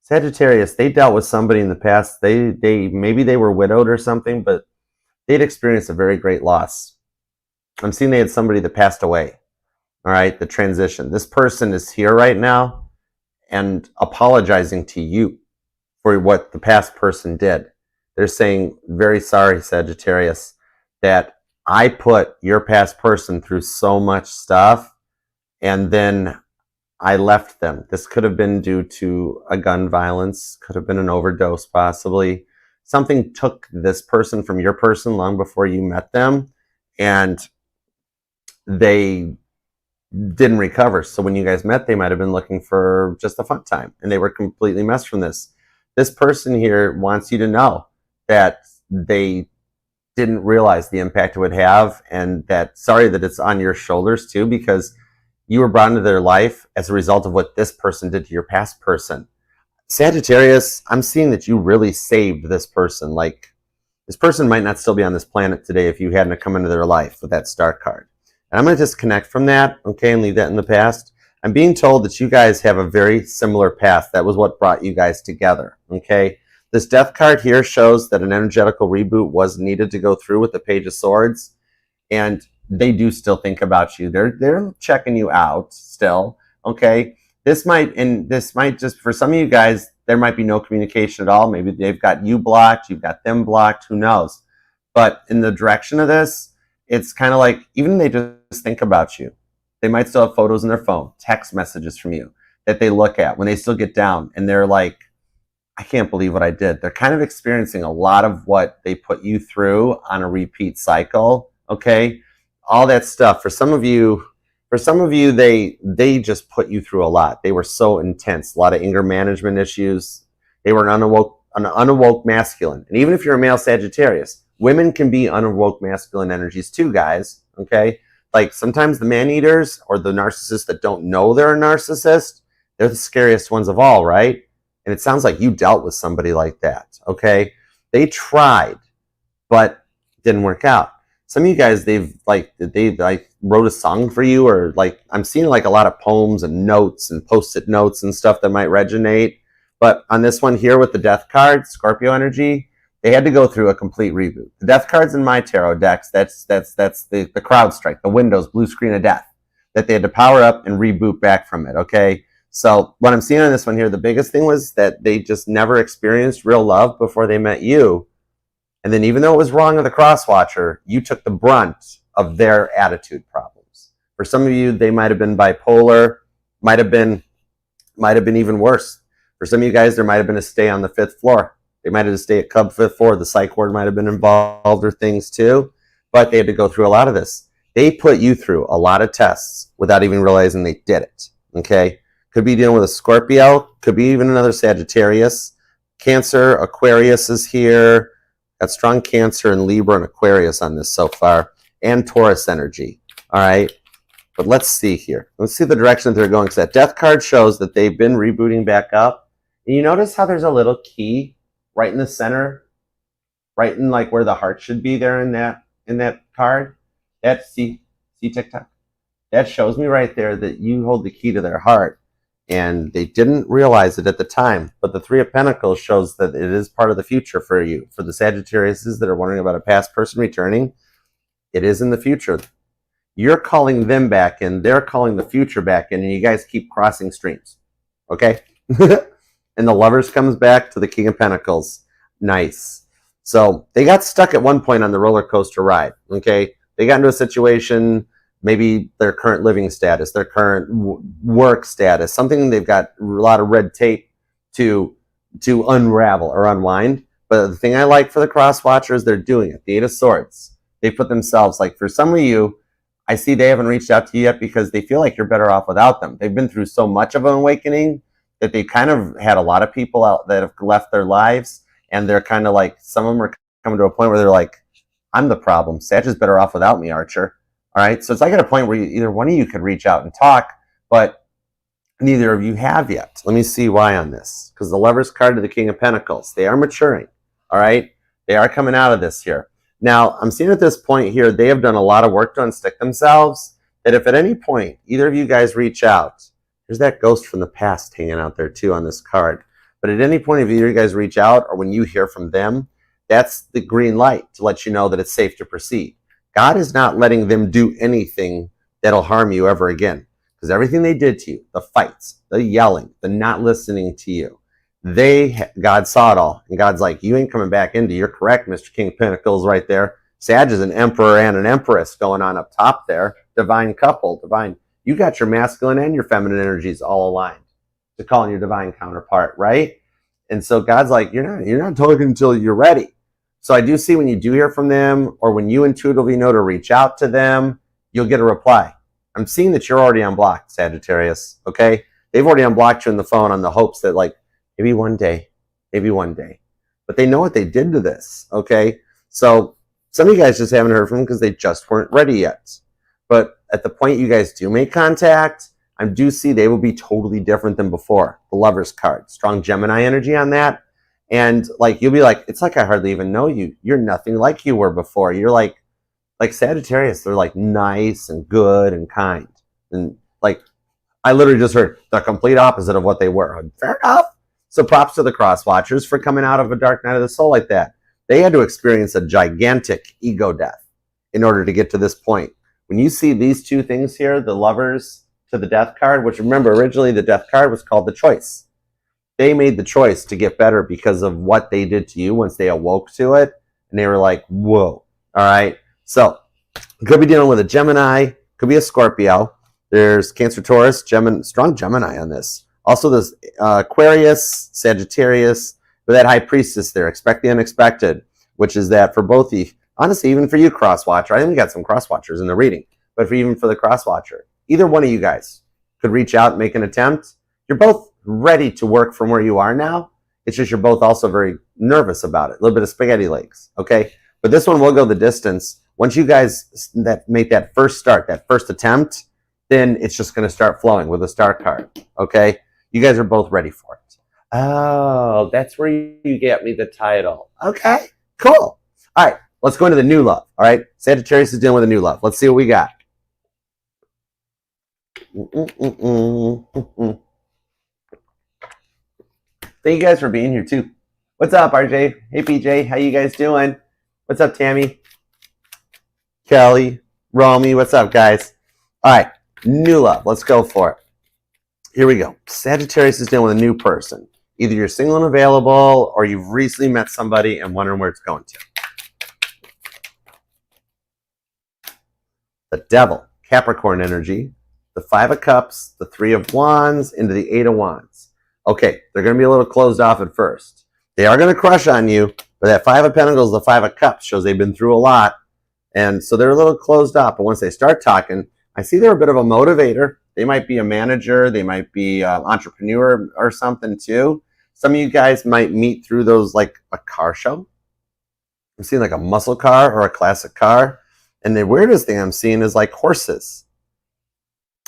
[SPEAKER 1] Sagittarius, they dealt with somebody in the past. Maybe they were widowed or something, but they'd experienced a very great loss. I'm seeing they had somebody that passed away. All right, the transition. This person is here right now and apologizing to you for what the past person did. They're saying, very sorry, Sagittarius, that I put your past person through so much stuff and then I left them. This could have been due to a gun violence, could have been an overdose possibly. Something took this person from your person long before you met them, and they didn't recover. So when you guys met, they might have been looking for just a fun time, and they were completely messed from this. This person here wants you to know that they didn't realize the impact it would have, and that sorry that it's on your shoulders too, because you were brought into their life as a result of what this person did to your past person. Sagittarius, I'm seeing that you really saved this person. Like, this person might not still be on this planet today if you hadn't come into their life with that Star card. And I'm going to disconnect from that, okay, and leave that in the past. I'm being told that you guys have a very similar past. That was what brought you guys together, okay? This Death card here shows that an energetical reboot was needed to go through with the Page of Swords. And they do still think about you. They're checking you out still, okay? This might just, for some of you guys, there might be no communication at all. Maybe they've got you blocked, you've got them blocked, who knows? But in the direction of this, it's kind of like, even they just think about you. They might still have photos in their phone, text messages from you that they look at when they still get down, and they're like, I can't believe what I did. They're kind of experiencing a lot of what they put you through on a repeat cycle. Okay. All that stuff. For some of you, they just put you through a lot. They were so intense. A lot of anger management issues. They were an unawoke masculine. And even if you're a male Sagittarius, women can be unawoke masculine energies too, guys. Okay. Like sometimes the man eaters or the narcissists that don't know they're a narcissist, they're the scariest ones of all, right? And it sounds like you dealt with somebody like that, okay? They tried, but didn't work out. Some of you guys, they wrote a song for you, or like I'm seeing like a lot of poems and notes and post-it notes and stuff that might resonate. But on this one here with the Death card, Scorpio energy, they had to go through a complete reboot. The Death cards in my tarot decks, that's the crowd strike, the Windows blue screen of death that they had to power up and reboot back from it, okay? So what I'm seeing on this one here, the biggest thing was that they just never experienced real love before they met you. And then even though it was wrong of the crosswatcher, you took the brunt of their attitude problems. For some of you, they might have been bipolar, might have been even worse. For some of you guys, there might have been a stay on the 5th floor. They might have to stay at Cub 5th floor. The psych ward might have been involved or things too. But they had to go through a lot of this. They put you through a lot of tests without even realizing they did it. Okay? Could be dealing with a Scorpio. Could be even another Sagittarius. Cancer, Aquarius is here. Got strong Cancer and Libra and Aquarius on this so far. And Taurus energy. All right? But let's see here. Let's see the direction that they're going. Because that Death card shows that they've been rebooting back up. And you notice how there's a little key right in the center? Right in like where the heart should be there in that card? That's, see TikTok? That shows me right there that you hold the key to their heart. And they didn't realize it at the time. But the Three of Pentacles shows that it is part of the future for you. For the Sagittariuses that are wondering about a past person returning, it is in the future. You're calling them back in. They're calling the future back in. And you guys keep crossing streams. Okay? And the Lovers comes back to the King of Pentacles. Nice. So they got stuck at one point on the roller coaster ride. Okay? They got into a situation, maybe their current living status, their current work status, something they've got a lot of red tape to unravel or unwind. But the thing I like for the cross watchers, they're doing it. The Eight of Swords. They put themselves, like for some of you, I see they haven't reached out to you yet because they feel like you're better off without them. They've been through so much of an awakening that they kind of had a lot of people out that have left their lives. And they're kind of like, some of them are coming to a point where they're like, I'm the problem. Sag is better off without me, Archer. All right. So it's like at a point where either one of you could reach out and talk, but neither of you have yet. Let me see why on this. Because the Lovers card to the King of Pentacles, they are maturing. All right. They are coming out of this here. Now, I'm seeing at this point here, they have done a lot of work to unstick themselves, that if at any point either of you guys reach out, there's that ghost from the past hanging out there too on this card. But at any point if either of you guys reach out or when you hear from them, that's the green light to let you know that it's safe to proceed. God is not letting them do anything that'll harm you ever again. Because everything they did to you, the fights, the yelling, the not listening to you, God saw it all. And God's like, you ain't coming back into, you're correct, Mr. King of Pentacles right there. Sag is an emperor and an empress going on up top there. Divine couple, divine. You got your masculine and your feminine energies all aligned to call in your divine counterpart, right? And so God's like, you're not talking until you're ready. So I do see when you do hear from them or when you intuitively know to reach out to them, you'll get a reply. I'm seeing that you're already unblocked, Sagittarius, okay? They've already unblocked you in the phone on the hopes that like, maybe one day. But they know what they did to this, okay? So some of you guys just haven't heard from them because they just weren't ready yet. But at the point you guys do make contact, I do see they will be totally different than before. The Lovers card, strong Gemini energy on that. And like you'll be like, it's like I hardly even know you. You're nothing like you were before. You're like Sagittarius, they're like nice and good and kind. And like I literally just heard the complete opposite of what they were. Fair enough. So props to the cross watchers for coming out of a dark night of the soul like that. They had to experience a gigantic ego death in order to get to this point. When you see these two things here, the Lovers to the Death card, which remember originally the Death card was called the Choice. They made the choice to get better because of what they did to you once they awoke to it. And they were like, whoa. All right. So could be dealing with a Gemini, could be a Scorpio. There's Cancer, Taurus, strong Gemini on this. Also, there's Aquarius, Sagittarius, With that High Priestess there, expect the unexpected, which is that for both the, honestly, even for you, cross-watcher, I think we got some cross-watchers in the reading, but even for the cross-watcher, either one of you guys could reach out and make an attempt. You're both ready to work from where you are now. It's just you're both also very nervous about it. A little bit of spaghetti legs, okay? But this one will go the distance. Once you guys make that first start, that first attempt, then it's just going to start flowing with the star card, okay? You guys are both ready for it. Oh, that's where you get me the title. Okay, cool. All right, let's go into the new love, all right? Sagittarius is dealing with a new love. Let's see what we got. Thank you guys for being here, too. What's up, RJ? Hey, PJ. How you guys doing? What's up, Tammy? Kelly, Romy, what's up, guys? All right, new love. Let's go for it. Here we go. Sagittarius is dealing with a new person. Either you're single and available, or you've recently met somebody and wondering where it's going to. The Devil, Capricorn energy, the Five of Cups, the Three of Wands, into the Eight of Wands. Okay, they're going to be a little closed off at first. They are going to crush on you, but that Five of Pentacles, the Five of Cups, shows they've been through a lot. And so they're a little closed off. But once they start talking, I see they're a bit of a motivator. They might be a manager. They might be an entrepreneur or something too. Some of you guys might meet through those, like a car show. I'm seeing like a muscle car or a classic car. And the weirdest thing I'm seeing is like horses.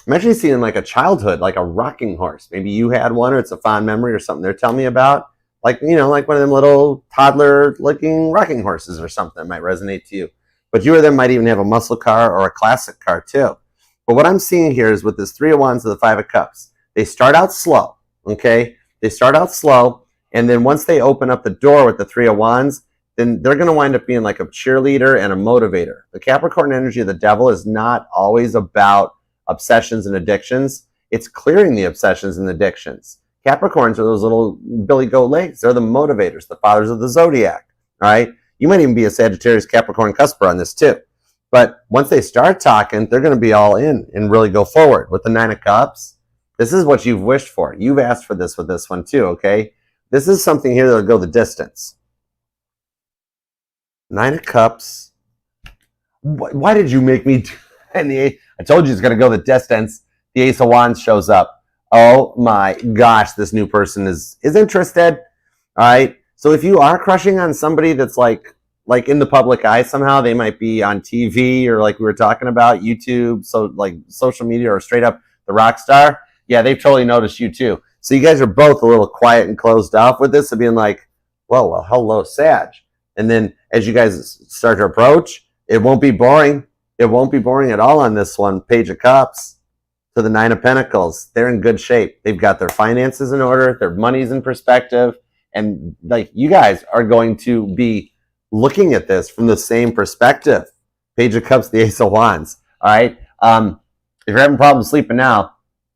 [SPEAKER 1] I'm actually seeing like a childhood, like a rocking horse. Maybe you had one, or it's a fond memory or something they're telling me about. Like, you know, like one of them little toddler-looking rocking horses or something might resonate to you. But you or them might even have a muscle car or a classic car too. But what I'm seeing here is with this Three of Wands and the Five of Cups, they start out slow, okay? They start out slow, and then once they open up the door with the Three of Wands, then they're going to wind up being like a cheerleader and a motivator. The Capricorn energy of the Devil is not always about obsessions and addictions. It's clearing the obsessions and addictions. Capricorns are those little billy goat legs. They're the motivators, the fathers of the zodiac, all right? You might even be a Sagittarius Capricorn cusper on this too. But once they start talking, they're going to be all in and really go forward. With the Nine of Cups, this is what you've wished for. You've asked for this with this one too, okay? This is something here that'll go the distance. Nine of Cups. Why did you make me do I told you it's going to go the distance. The Ace of Wands shows up. Oh my gosh, this new person is interested. All right. So if you are crushing on somebody that's like in the public eye somehow, they might be on TV or like we were talking about, YouTube, so like social media, or straight up the rock star. Yeah, they've totally noticed you too. So you guys are both a little quiet and closed off with this, of being like, whoa, well, hello, Sag. And then as you guys start to approach, it won't be boring. It won't be boring at all on this one. Page of Cups to the Nine of Pentacles. They're in good shape. They've got their finances in order. Their money's in perspective. And like you guys are going to be looking at this from the same perspective. Page of Cups, the Ace of Wands. All right. If you're having problems sleeping now,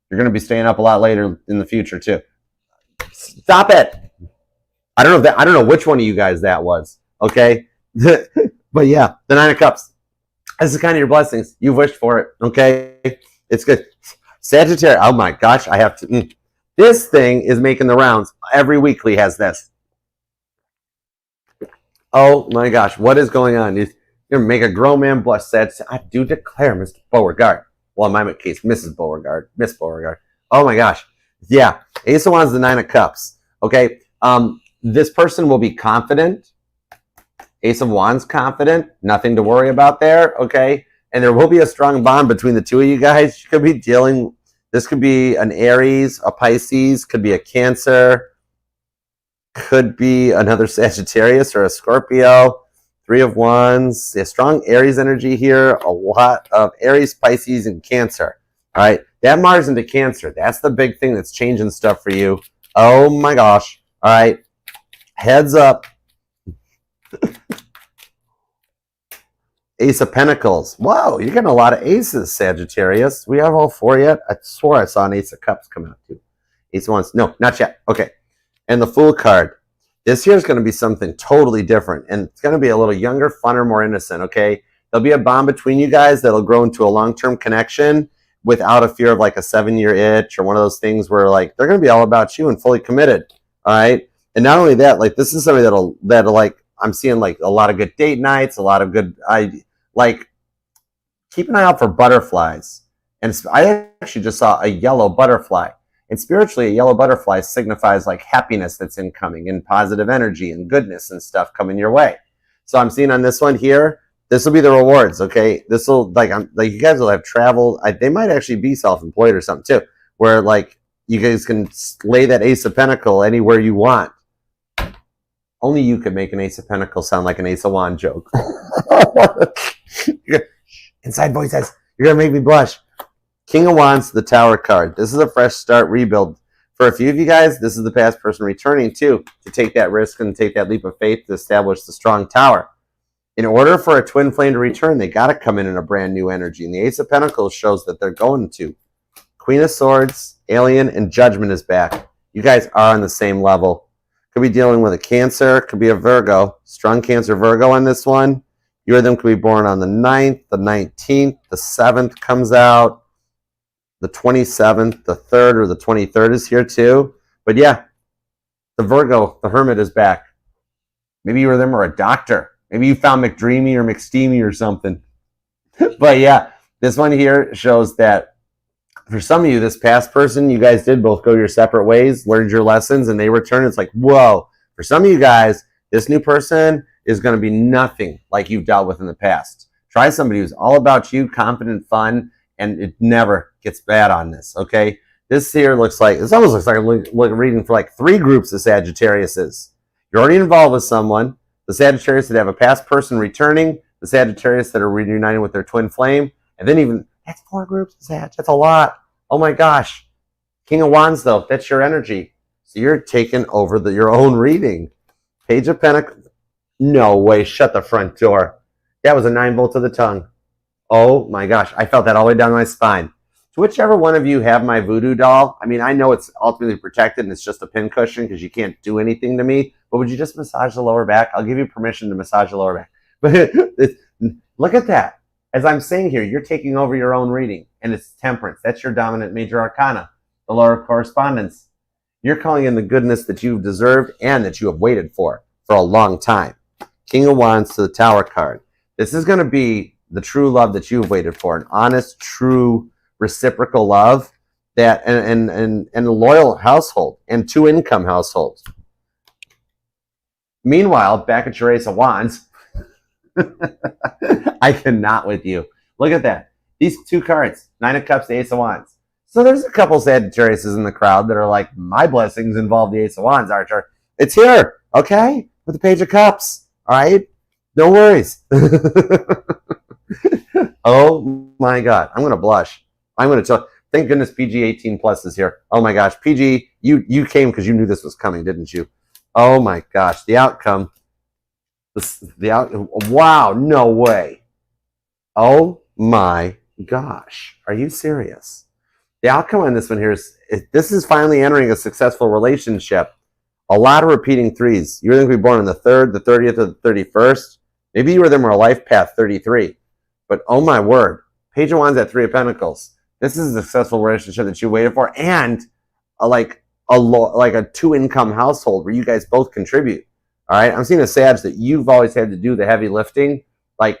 [SPEAKER 1] you're going to be staying up a lot later in the future too. Stop it. I don't know which one of you guys that was. Okay. But yeah, the Nine of Cups. This is kind of your blessings. You've wished for it. Okay. It's good. Sagittarius. Oh my gosh. I have to. This thing is making the rounds. Every weekly has this. Oh my gosh. What is going on? You're make a grown man blush. I do declare, Mr. Beauregard. Well, in my case, Mrs. Beauregard. Miss Beauregard. Oh my gosh. Yeah. Ace of Wands, the Nine of Cups. Okay. This person will be confident. Ace of Wands, confident. Nothing to worry about there. Okay. And there will be a strong bond between the two of you guys. You could be dealing. This could be an Aries, a Pisces, could be a Cancer, could be another Sagittarius or a Scorpio. Three of Wands, a strong Aries energy here, a lot of Aries, Pisces, and Cancer. All right, that Mars into Cancer, that's the big thing that's changing stuff for you. Oh my gosh. All right, heads up. Ace of Pentacles. Whoa, you're getting a lot of aces, Sagittarius. We have all four yet? I swore I saw an Ace of Cups come out too. Ace of Wands. No, not yet. Okay. And the Fool card. This year is going to be something totally different. And it's going to be a little younger, funner, more innocent, okay? There'll be a bond between you guys that'll grow into a long-term connection without a fear of like a 7-year itch or one of those things where like they're going to be all about you and fully committed, all right? And not only that, like this is somebody that'll like, I'm seeing like a lot of good date nights, a lot of good, like keep an eye out for butterflies. And I actually just saw a yellow butterfly. And spiritually, a yellow butterfly signifies like happiness that's incoming and positive energy and goodness and stuff coming your way. So I'm seeing on this one here, this will be the rewards, okay? This will, like, you guys will have travel. They might actually be self-employed or something too, where like you guys can lay that Ace of Pentacles anywhere you want. Only you could make an Ace of Pentacles sound like an Ace of Wands joke. Inside voice says, you're going to make me blush. King of Wands, the Tower card. This is a fresh start, rebuild. For a few of you guys, this is the past person returning too, to take that risk and take that leap of faith to establish the strong tower. In order for a twin flame to return, they got to come in a brand new energy. And the Ace of Pentacles shows that they're going to. Queen of Swords, Alien, and Judgment is back. You guys are on the same level. Could be dealing with a Cancer, could be a Virgo. Strong Cancer Virgo on this one. You or them could be born on the 9th, the 19th, the 7th comes out. The 27th, the 3rd, or the 23rd is here too. But yeah, the Virgo, the Hermit is back. Maybe you or them are a doctor. Maybe you found McDreamy or McSteamy or something. But yeah, this one here shows that for some of you, this past person, you guys did both go your separate ways, learned your lessons, and they return. It's like, whoa. For some of you guys, this new person is going to be nothing like you've dealt with in the past. Try somebody who's all about you, confident, fun, and it never gets bad on this, okay? This here looks like, this almost looks like I'm reading for like 3 groups of Sagittariuses. You're already involved with someone. The Sagittarius that have a past person returning, the Sagittarius that are reuniting with their twin flame, and then even, that's 4 groups of Sag. That's a lot. Oh my gosh. King of Wands, though, that's your energy. So you're taking over your own reading. Page of Pentacles. No way. Shut the front door. That was a 9-volt to the tongue. Oh my gosh, I felt that all the way down my spine. To whichever one of you have my voodoo doll, I mean, I know it's ultimately protected and it's just a pincushion because you can't do anything to me, but would you just massage the lower back? I'll give you permission to massage the lower back. But look at that. As I'm saying here, you're taking over your own reading, and it's Temperance. That's your dominant major arcana, the lower correspondence. You're calling in the goodness that you've deserved and that you have waited for a long time. King of Wands to the Tower card. This is going to be the true love that you've waited for, an honest, true, reciprocal love that and a loyal household and 2-income households. Meanwhile, back at your Ace of Wands, I cannot with you. Look at that. These 2 cards, 9 of Cups, the Ace of Wands. So there's a couple Sagittariuses in the crowd that are like, my blessings involve the Ace of Wands, Archer. It's here, okay? With the Page of Cups, all right? No worries. Oh my God, I'm gonna blush. I'm gonna tell. Thank goodness PG 18 plus is here. Oh my gosh, PG, you came because you knew this was coming, didn't you? Oh my gosh, the outcome. Wow, no way. Oh my gosh, are you serious? The outcome on this one here is this is finally entering a successful relationship. A lot of repeating 3s. You're going to be born on the 3rd, the 30th, or the 31st. Maybe you or them are a life path 33. But oh my word, Page of Wands at 3 of Pentacles. This is a successful relationship that you waited for, and like a 2-income household where you guys both contribute. All right, I'm seeing a Sag that you've always had to do the heavy lifting, like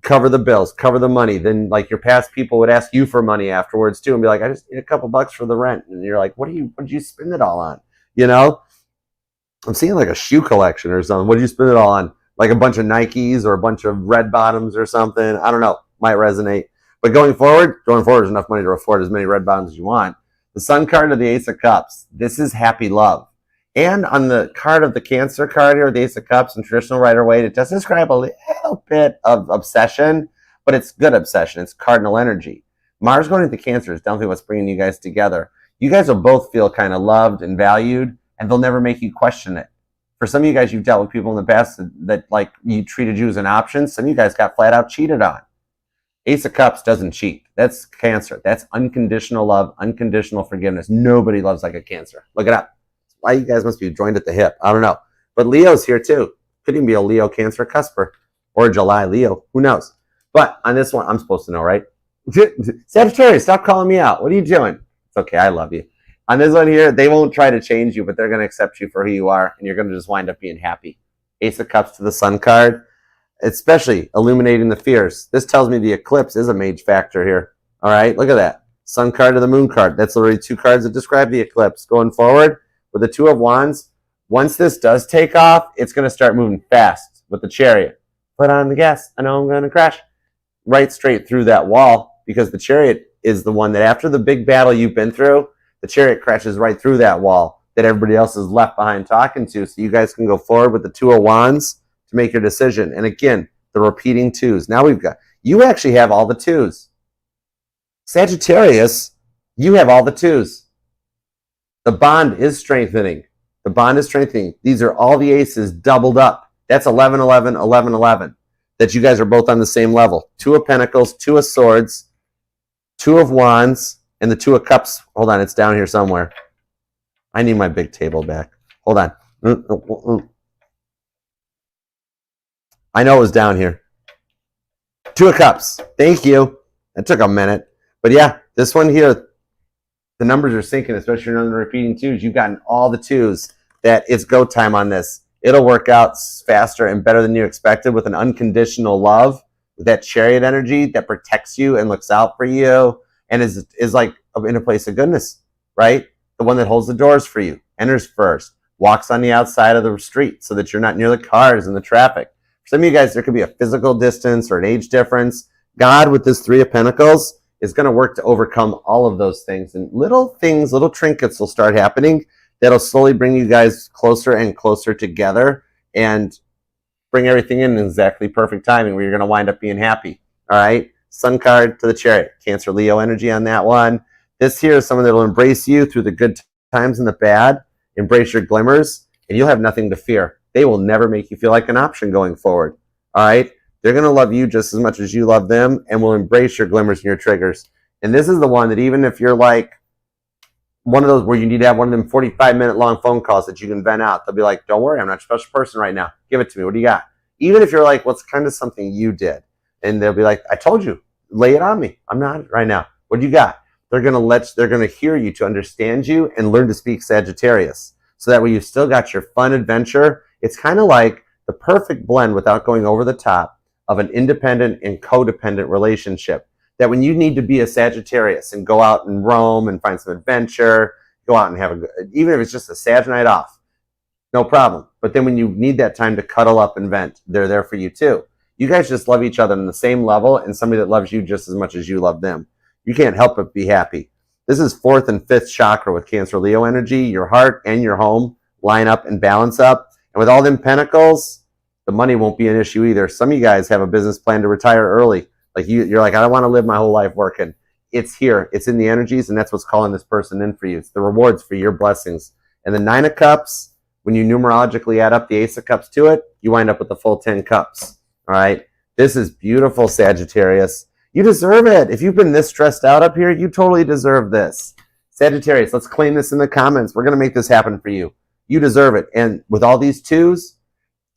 [SPEAKER 1] cover the bills, cover the money. Then like your past people would ask you for money afterwards too, and be like, I just need a couple bucks for the rent, and you're like, what did you spend it all on? You know, I'm seeing like a shoe collection or something. What did you spend it all on? Like a bunch of Nikes or a bunch of red bottoms or something. I don't know. Might resonate. But going forward, there's enough money to afford as many red bottoms as you want. The Sun card of the Ace of Cups. This is happy love. And on the card of the Cancer card here, the Ace of Cups in traditional Rider-Waite, it does describe a little bit of obsession, but it's good obsession. It's cardinal energy. Mars going into Cancer is definitely what's bringing you guys together. You guys will both feel kind of loved and valued, and they'll never make you question it. For some of you guys, you've dealt with people in the past that like you treated you as an option. Some of you guys got flat out cheated on. Ace of Cups doesn't cheat. That's Cancer. That's unconditional love, unconditional forgiveness. Nobody loves like a Cancer. Look it up. Why you guys must be joined at the hip. I don't know. But Leo's here too. Could even be a Leo Cancer cusper or a July Leo. Who knows? But on this one, I'm supposed to know, right? Sagittarius, stop calling me out. What are you doing? It's okay. I love you. On this one here, they won't try to change you, but they're going to accept you for who you are, and you're going to just wind up being happy. Ace of Cups to the Sun card, especially illuminating the fears. This tells me the eclipse is a major factor here. All right, look at that. Sun card to the Moon card. That's literally two cards that describe the eclipse. Going forward with the Two of Wands, once this does take off, it's going to start moving fast with the Chariot. Put on the gas. I know I'm going to crash. Right straight through that wall, because the Chariot is the one that after the big battle you've been through, the Chariot crashes right through that wall that everybody else is left behind talking to. So you guys can go forward with the Two of Wands to make your decision. And again, the repeating twos. Now you actually have all the twos. Sagittarius, you have all the twos. The bond is strengthening. The bond is strengthening. These are all the aces doubled up. That's 11, 11, 11, 11. That you guys are both on the same level. Two of Pentacles, Two of Swords, Two of Wands, and the Two of Cups. Hold on, it's down here somewhere. I need my big table back. Hold on. I know it was down here. Two of Cups. Thank you. It took a minute. But yeah, this one here, the numbers are syncing, especially on the repeating twos. You've gotten all the twos that it's go time on this. It'll work out faster and better than you expected with an unconditional love, with that Chariot energy that protects you and looks out for you and is like in a place of goodness, right? The one that holds the doors for you, enters first, walks on the outside of the street so that you're not near the cars and the traffic. For some of you guys, there could be a physical distance or an age difference. God, with this Three of Pentacles, is going to work to overcome all of those things. And little things, little trinkets will start happening that'll slowly bring you guys closer and closer together and bring everything in exactly perfect timing where you're going to wind up being happy. All right? Sun card to the Chariot. Cancer, Leo energy on that one. This here is someone that will embrace you through the good times and the bad, embrace your glimmers, and you'll have nothing to fear. They will never make you feel like an option going forward. All right? They're going to love you just as much as you love them and will embrace your glimmers and your triggers. And this is the one that even if you're like one of those where you need to have one of them 45-minute long phone calls that you can vent out, they'll be like, don't worry, I'm not a special person right now. Give it to me. What do you got? Even if you're like, what's kind of something you did? And they'll be like, I told you, lay it on me. I'm not right now. What do you got? They're going to hear you to understand you and learn to speak Sagittarius. So that way you've still got your fun adventure. It's kind of like the perfect blend without going over the top of an independent and codependent relationship. That when you need to be a Sagittarius and go out and roam and find some adventure, go out and have even if it's just a Sag night off, no problem. But then when you need that time to cuddle up and vent, they're there for you too. You guys just love each other on the same level and somebody that loves you just as much as you love them. You can't help but be happy. This is 4th and 5th chakra with Cancer Leo energy. Your heart and your home line up and balance up. And with all them pentacles, the money won't be an issue either. Some of you guys have a business plan to retire early. Like you're like, I don't want to live my whole life working. It's here. It's in the energies, and that's what's calling this person in for you. It's the rewards for your blessings. And the 9 of Cups, when you numerologically add up the Ace of Cups to it, you wind up with the full 10 cups. All right? This is beautiful, Sagittarius. You deserve it. If you've been this stressed out up here, you totally deserve this. Sagittarius, let's claim this in the comments. We're going to make this happen for you. You deserve it. And with all these twos,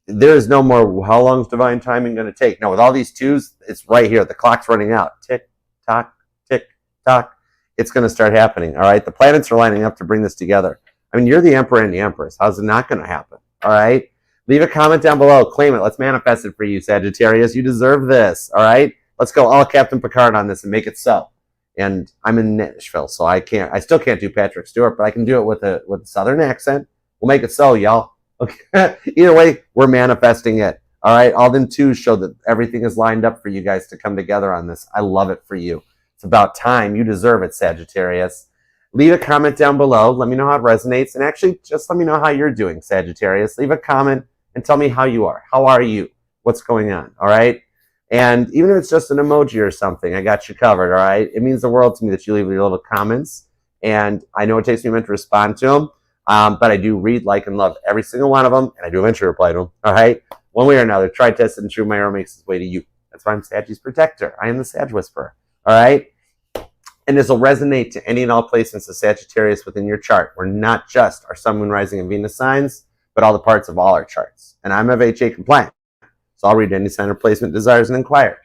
[SPEAKER 1] there is no more, how long is divine timing going to take? No, with all these twos, it's right here. The clock's running out. Tick, tock, tick, tock. It's going to start happening, all right? The planets are lining up to bring this together. I mean, you're the emperor and the empress. How's it not going to happen, all right? Leave a comment down below. Claim it. Let's manifest it for you, Sagittarius. You deserve this, all right? Let's go all Captain Picard on this and make it so. And I'm in Nashville, so I still can't do Patrick Stewart, but I can do it with a Southern accent. We'll make it so, y'all. Okay. Either way, we're manifesting it. All right. All them twos show that everything is lined up for you guys to come together on this. I love it for you. It's about time. You deserve it, Sagittarius. Leave a comment down below. Let me know how it resonates. And actually, just let me know how you're doing, Sagittarius. Leave a comment and tell me how you are. How are you? What's going on? All right. And even if it's just an emoji or something, I got you covered. All right. It means the world to me that you leave your little comments. And I know it takes me a minute to respond to them. But I do read, like, and love every single one of them, and I do eventually reply to them, all right? One way or another, try, test, and true, my arrow makes its way to you. That's why I'm Saggy's protector. I am the Sag Whisperer, all right? And this will resonate to any and all placements of Sagittarius within your chart. We're not just our Sun, Moon, Rising, and Venus signs, but all the parts of all our charts. And I'm FHA compliant, so I'll read any sign or placement, desires, and inquires.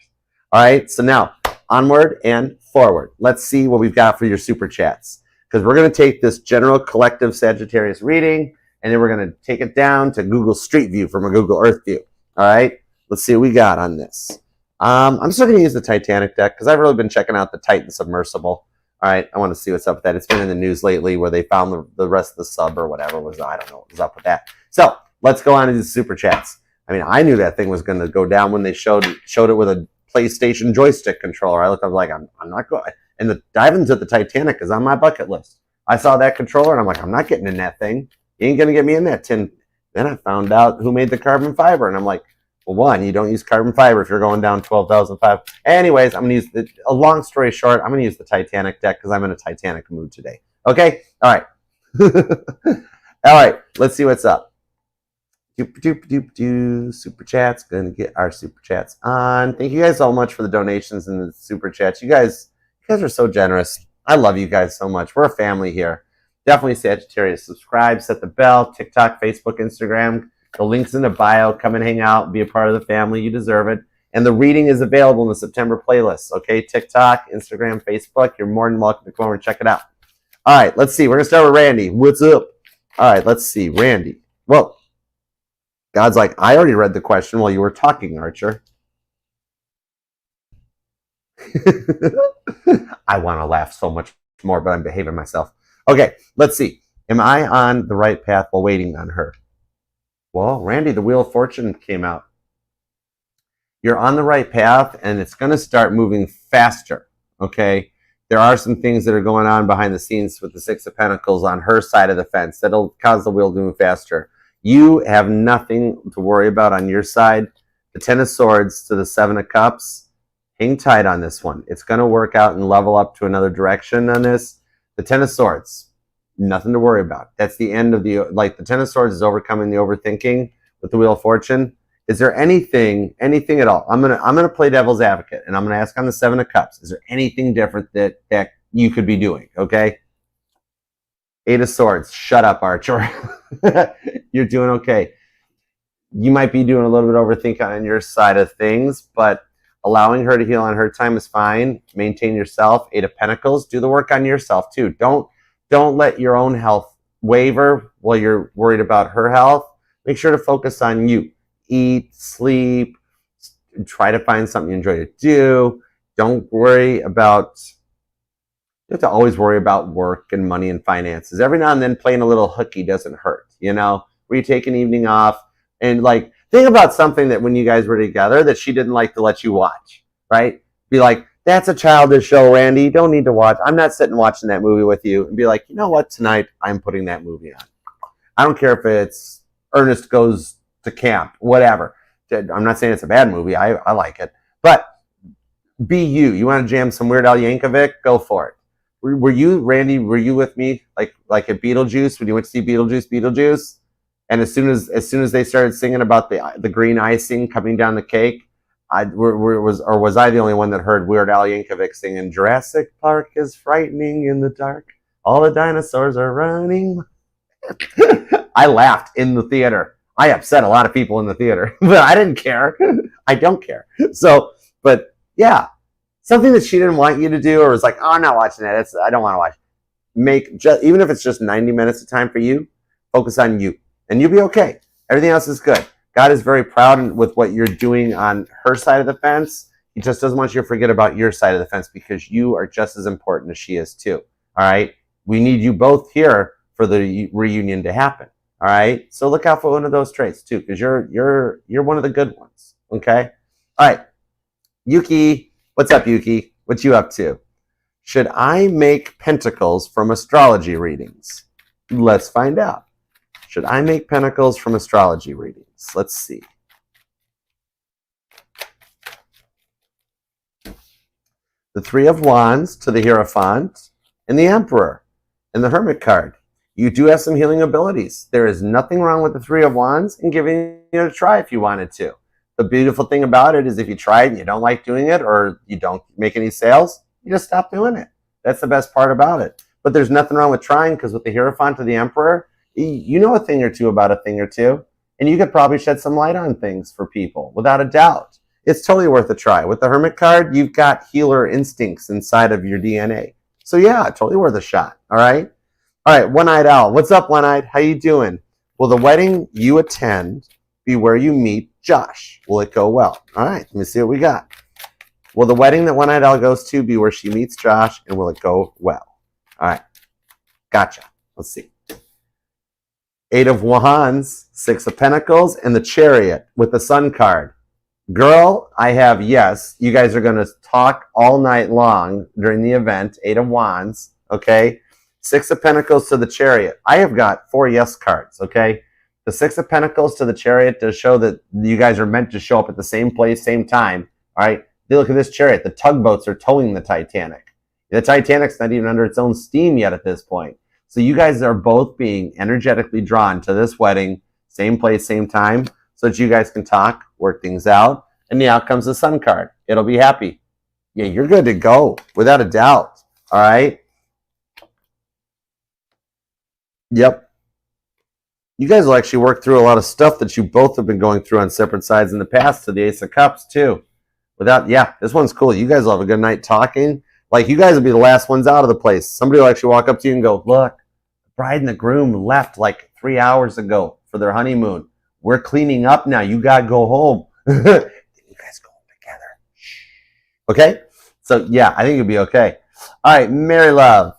[SPEAKER 1] All right, so now, onward and forward. Let's see what we've got for your super chats. because we're going to take this general collective Sagittarius reading, and then we're going to take it down to Google Street View from a Google Earth view. All right, let's see what we got on this. I'm still going to use the Titanic deck because I've really been checking out the Titan submersible. All right, I want to see what's up with that. It's been in the news lately where they found the rest of the sub or whatever was. I don't know what was up with that. So let's go on to the super chats. I mean, I knew that thing was going to go down when they showed it with a PlayStation joystick controller. I looked up like, I'm not going. And the diving to the Titanic is on my bucket list. I saw that controller and I'm like, I'm not getting in that thing. You ain't going to get me in that tin. Then I found out who made the carbon fiber. And I'm like, well, one, you don't use carbon fiber if you're going down 12,005. Anyways, I'm going to use a long story short, I'm going to use the Titanic deck because I'm in a Titanic mood today. Okay? All right. All right. Let's see what's up. Super chats. Going to get our super chats on. Thank you guys so much for the donations and the super chats. You guys are so generous. I love you guys so much. We're a family here. Definitely Sagittarius. Subscribe, set the bell, TikTok, Facebook, Instagram. The link's in the bio. Come and hang out. Be a part of the family. You deserve it. And the reading is available in the September playlist. Okay, TikTok, Instagram, Facebook. You're more than welcome to come over and check it out. All right, let's see. We're going to start with Randy. What's up? All right, let's see. Randy. Well, God's like, I already read the question while you were talking, Archer. I want to laugh so much more, but I'm behaving myself. Okay, let's see. Am I on the right path while waiting on her? Well, Randy, the Wheel of Fortune came out. You're on the right path, and it's going to start moving faster, okay? There are some things that are going on behind the scenes with the Six of Pentacles on her side of the fence that'll cause the wheel to move faster. You have nothing to worry about on your side. The Ten of Swords to the Seven of Cups. Hang tight on this one. It's going to work out and level up to another direction on this. The Ten of Swords. Nothing to worry about. That's the end of the Ten of Swords is overcoming the overthinking with the Wheel of Fortune. Is there anything at all? I'm gonna play devil's advocate, and I'm gonna ask on the Seven of Cups. Is there anything different that you could be doing? Okay. Eight of Swords. Shut up, Archer. You're doing okay. You might be doing a little bit of overthinking on your side of things, but allowing her to heal on her time is fine. Maintain yourself. Eight of Pentacles. Do the work on yourself too. Don't let your own health waver while you're worried about her health. Make sure to focus on you. Eat, sleep, try to find something you enjoy to do. Don't worry about, you have to always worry about work and money and finances. Every now and then playing a little hooky doesn't hurt, you know? Where you take an evening off and think about something that when you guys were together that she didn't like to let you watch, right? Be like, that's a childish show, Randy. You don't need to watch. I'm not sitting watching that movie with you. And be like, you know what? Tonight, I'm putting that movie on. I don't care if it's Ernest Goes to Camp, whatever. I'm not saying it's a bad movie. I like it. But be you. You want to jam some Weird Al Yankovic? Go for it. Were you, Randy, were you with me like at Beetlejuice when you went to see Beetlejuice? And as soon as they started singing about the green icing coming down the cake, was I the only one that heard Weird Al Yankovic singing Jurassic Park is frightening in the dark, all the dinosaurs are running? I laughed in the theater. I upset a lot of people in the theater, but I didn't care. I don't care. So, but yeah, something that she didn't want you to do, or was like, oh, I'm not watching that. I don't want to watch. Even if it's just 90 minutes of time for you, focus on you, and you'll be okay. Everything else is good. God is very proud with what you're doing on her side of the fence. He just doesn't want you to forget about your side of the fence because you are just as important as she is too. All right. We need you both here for the reunion to happen. All right. So look out for one of those traits too, because you're one of the good ones. Okay. All right. Yuki, what's up, Yuki? What you up to? Should I make pentacles from astrology readings? Let's find out. Should I make pentacles from astrology readings? Let's see. The Three of Wands to the Hierophant and the Emperor and the Hermit card. You do have some healing abilities. There is nothing wrong with the Three of Wands and giving it a try if you wanted to. The beautiful thing about it is if you try it and you don't like doing it or you don't make any sales, you just stop doing it. That's the best part about it. But there's nothing wrong with trying because with the Hierophant to the Emperor, you know a thing or two about a thing or two, and you could probably shed some light on things for people without a doubt. It's totally worth a try. With the Hermit card, you've got healer instincts inside of your DNA. So yeah, totally worth a shot. All right. All right. One-eyed owl. What's up, one-eyed? How you doing? Will the wedding you attend be where you meet Josh? Will it go well? All right. Let me see what we got. Will the wedding that one-eyed owl goes to be where she meets Josh, and will it go well? All right. Gotcha. Let's see. 8 of Wands, 6 of Pentacles, and the Chariot with the Sun card. Girl, I have yes. You guys are going to talk all night long during the event. 8 of Wands, okay? 6 of Pentacles to the Chariot. I have got 4 yes cards, okay? The 6 of Pentacles to the Chariot to show that you guys are meant to show up at the same place, same time, all right? Look at this Chariot. The tugboats are towing the Titanic. The Titanic's not even under its own steam yet at this point. So you guys are both being energetically drawn to this wedding, same place, same time, so that you guys can talk, work things out, and the outcome's the Sun card. It'll be happy. Yeah, you're good to go, without a doubt. All right? Yep. You guys will actually work through a lot of stuff that you both have been going through on separate sides in the past to the Ace of Cups, too. Yeah, this one's cool. You guys will have a good night talking. Like, you guys will be the last ones out of the place. Somebody will actually walk up to you and go, look, the bride and the groom left like 3 hours ago for their honeymoon. We're cleaning up now. You got to go home. You guys go home together. Okay? So, yeah, I think you'll be okay. All right, Mary Love.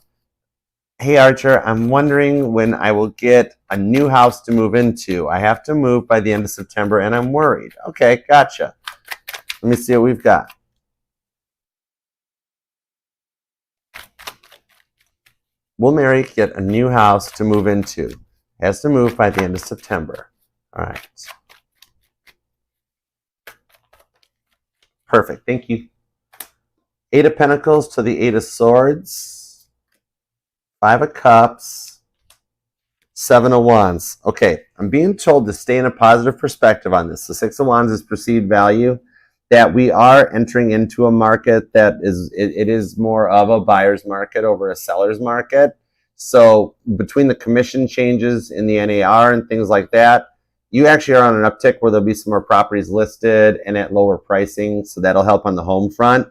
[SPEAKER 1] Hey, Archer, I'm wondering when I will get a new house to move into. I have to move by the end of September, and I'm worried. Okay, gotcha. Let me see what we've got. Will Mary get a new house to move into? Has to move by the end of September. All right. Perfect. Thank you. 8 of Pentacles to the 8 of Swords. 5 of Cups. 7 of Wands. Okay, I'm being told to stay in a positive perspective on this. The 6 of Wands is perceived value. That we are entering into a market that it is more of a buyer's market over a seller's market. So between the commission changes in the NAR and things like that, you actually are on an uptick where there'll be some more properties listed and at lower pricing. So that'll help on the home front.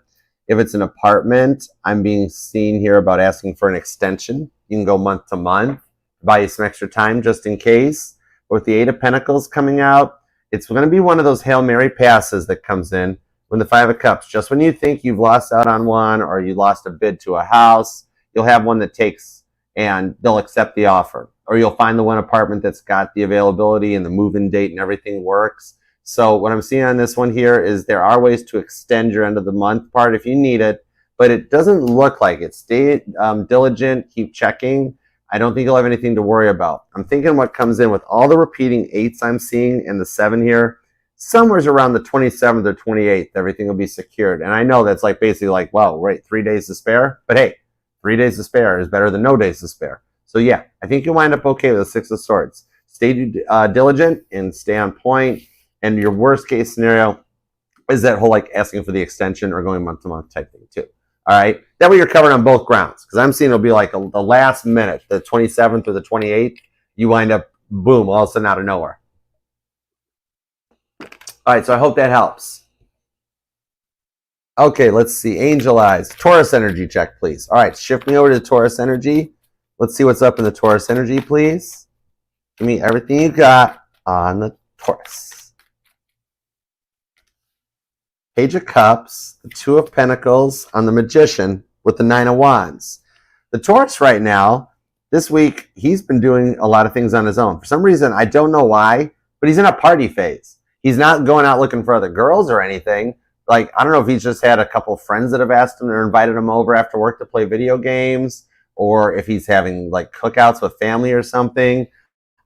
[SPEAKER 1] If it's an apartment, I'm being seen here about asking for an extension. You can go month to month, buy you some extra time just in case. But with the 8 of Pentacles coming out, it's going to be one of those Hail Mary passes that comes in when the 5 of Cups. Just when you think you've lost out on one or you lost a bid to a house, you'll have one that takes and they'll accept the offer. Or you'll find the one apartment that's got the availability and the move-in date and everything works. So what I'm seeing on this one here is there are ways to extend your end of the month part if you need it, but it doesn't look like it. Stay diligent, keep checking. I don't think you'll have anything to worry about. I'm thinking what comes in with all the repeating 8s I'm seeing and the 7 here, somewhere's around the 27th or 28th, everything will be secured. And I know that's like basically like, wow, right, 3 days to spare. But hey, 3 days to spare is better than no days to spare. So yeah, I think you'll wind up okay with the 6 of Swords. Stay diligent and stay on point. And your worst case scenario is that whole like asking for the extension or going month to month type thing too. All right. That way you're covered on both grounds. Because I'm seeing it'll be like the last minute, the 27th or the 28th, you wind up, boom, all of a sudden out of nowhere. All right. So I hope that helps. Okay. Let's see. Angel Eyes. Taurus energy check, please. All right. Shift me over to Taurus energy. Let's see what's up in the Taurus energy, please. Give me everything you got on the Taurus. Page of Cups, the 2 of Pentacles on the Magician with the 9 of Wands. The Taurus right now, this week, he's been doing a lot of things on his own. For some reason, I don't know why, but he's in a party phase. He's not going out looking for other girls or anything. Like, I don't know if he's just had a couple of friends that have asked him or invited him over after work to play video games, or if he's having like cookouts with family or something.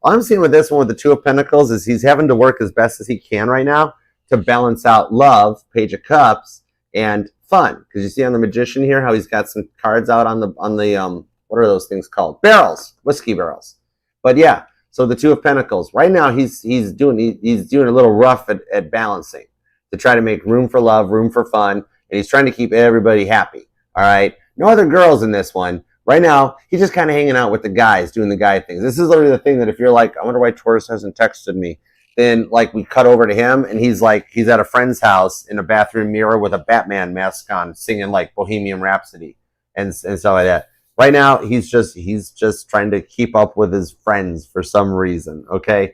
[SPEAKER 1] All I'm seeing with this one with the 2 of Pentacles is he's having to work as best as he can right now to balance out love, Page of Cups, and fun. Because you see on the Magician here how he's got some cards out on the what are those things called? Barrels, whiskey barrels. But yeah, so the 2 of Pentacles. Right now he's doing a little rough at balancing to try to make room for love, room for fun, and he's trying to keep everybody happy. All right, no other girls in this one. Right now, he's just kind of hanging out with the guys, doing the guy things. This is literally the thing that if you're like, I wonder why Taurus hasn't texted me. Then like we cut over to him and he's at a friend's house in a bathroom mirror with a Batman mask on singing like Bohemian Rhapsody. and stuff like that. Right now, he's just trying to keep up with his friends for some reason. Okay,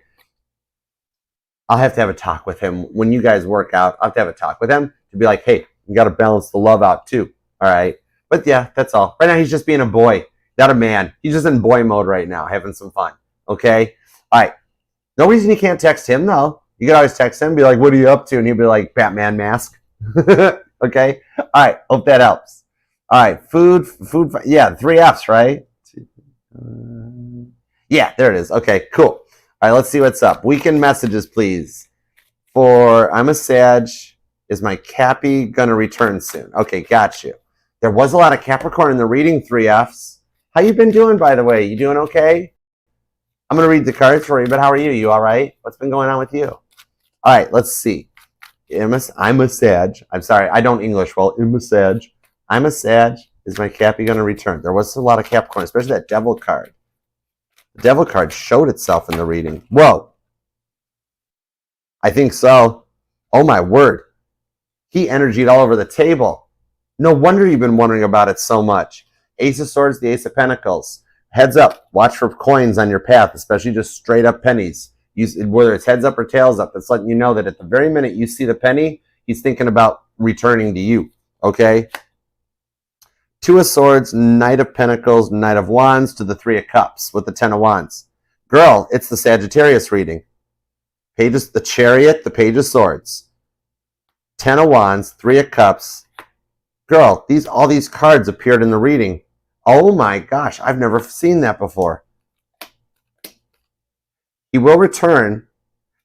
[SPEAKER 1] I'll have to have a talk with him when you guys work out. I'll have to have a talk with him to be like, hey, you got to balance the love out too. All right, but yeah, that's all. Right now, he's just being a boy, not a man. He's just in boy mode right now, having some fun. Okay, all right. No reason you can't text him though. You can always text him, and be like, what are you up to? And he'll be like, Batman mask. Okay, all right. Hope that helps. All right, food. Yeah, 3 F's, right? Yeah, there it is. Okay, cool. All right, let's see what's up. Weekend messages, please. For I'm a Sag. Is my Cappy gonna return soon? Okay, got you. There was a lot of Capricorn in the reading, 3 F's. How you been doing, by the way? You doing okay? I'm gonna read the cards for you, but how are you? You all right? What's been going on with you? All right, let's see. I'm a Sag. I'm sorry, I don't English well. I'm a Sag. I'm a Sag. Is my Cappy going to return? There was a lot of Capricorn, especially that Devil card. The Devil card showed itself in the reading. Whoa. I think so. Oh, my word. He energied all over the table. No wonder you've been wondering about it so much. Ace of Swords, the Ace of Pentacles. Heads up. Watch for coins on your path, especially just straight up pennies. Whether it's heads up or tails up, it's letting you know that at the very minute you see the penny, he's thinking about returning to you. Okay? 2 of Swords, Knight of Pentacles, Knight of Wands to the 3 of Cups with the 10 of Wands. Girl, it's the Sagittarius reading. Pages, the Chariot, the Page of Swords. 10 of Wands, 3 of Cups. Girl, all these cards appeared in the reading. Oh my gosh, I've never seen that before. He will return.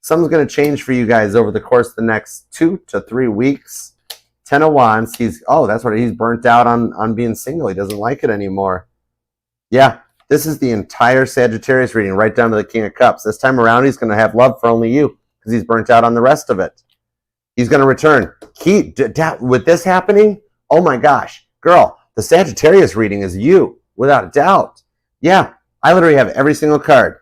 [SPEAKER 1] Something's going to change for you guys over the course of the next 2 to 3 weeks. 10 of Wands. He's burnt out on being single. He doesn't like it anymore. Yeah, this is the entire Sagittarius reading, right down to the King of Cups. This time around, he's going to have love for only you because he's burnt out on the rest of it. He's going to return. With this happening, oh my gosh, girl, the Sagittarius reading is you, without a doubt. Yeah, I literally have every single card.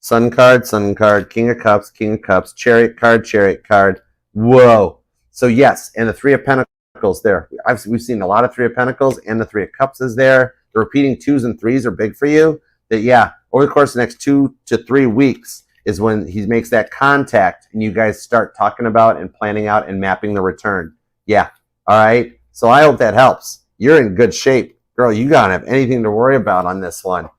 [SPEAKER 1] Sun card, King of Cups, Chariot card. Whoa. So yes, and the 3 of Pentacles there. We've seen a lot of 3 of Pentacles, and the 3 of Cups is there. The repeating 2s and 3s are big for you. That, yeah, over the course of the next 2 to 3 weeks is when he makes that contact, and you guys start talking about and planning out and mapping the return. Yeah, all right? So I hope that helps. You're in good shape. Girl, you don't have anything to worry about on this one.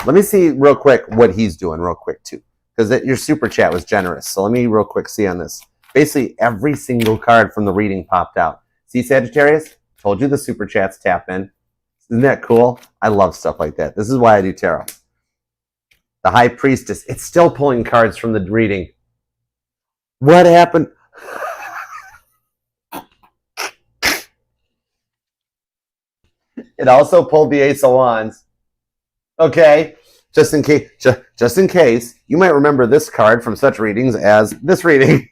[SPEAKER 1] Let me see real quick what he's doing real quick, too, because your super chat was generous. So let me real quick see on this. Basically, every single card from the reading popped out. See, Sagittarius? Told you the super chats tap in. Isn't that cool? I love stuff like that. This is why I do tarot. The High Priestess. It's still pulling cards from the reading. What happened? It also pulled the Ace of Wands. Okay, just in case, you might remember this card from such readings as this reading.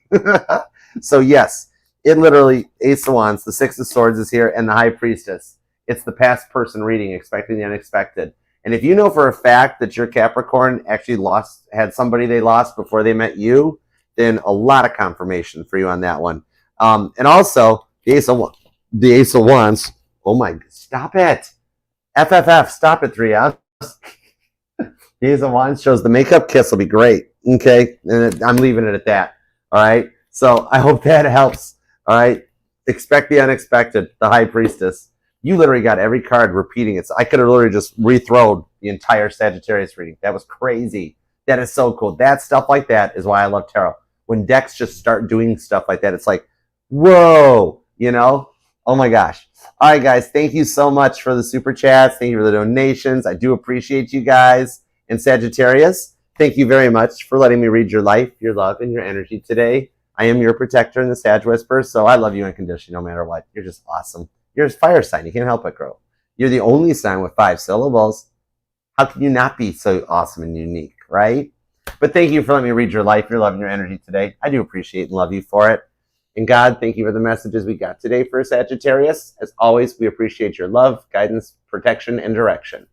[SPEAKER 1] So yes, it literally, Ace of Wands, the 6 of Swords is here, and the High Priestess. It's the past person reading, expecting the unexpected. And if you know for a fact that your Capricorn actually had somebody they lost before they met you, then a lot of confirmation for you on that one. And also, the Ace of Wands. Oh my, stop it. FFF, stop it, 3 F's. The Ace of Wands shows the makeup kiss will be great. Okay, and I'm leaving it at that. All right, so I hope that helps. All right, expect the unexpected. The High Priestess. You literally got every card repeating it. So I could have literally just rethrown the entire Sagittarius reading. That was crazy. That is so cool. That stuff like that is why I love tarot. When decks just start doing stuff like that, it's like, whoa, you know? Oh my gosh. All right, guys, thank you so much for the super chats. Thank you for the donations. I do appreciate you guys. And Sagittarius, thank you very much for letting me read your life, your love, and your energy today. I am your protector in the Sag Whisper, so I love you unconditionally no matter what. You're just awesome. You're a fire sign. You can't help it, girl. You're the only sign with 5 syllables. How can you not be so awesome and unique, right? But thank you for letting me read your life, your love, and your energy today. I do appreciate and love you for it. And God, thank you for the messages we got today for Sagittarius. As always, we appreciate your love, guidance, protection, and direction.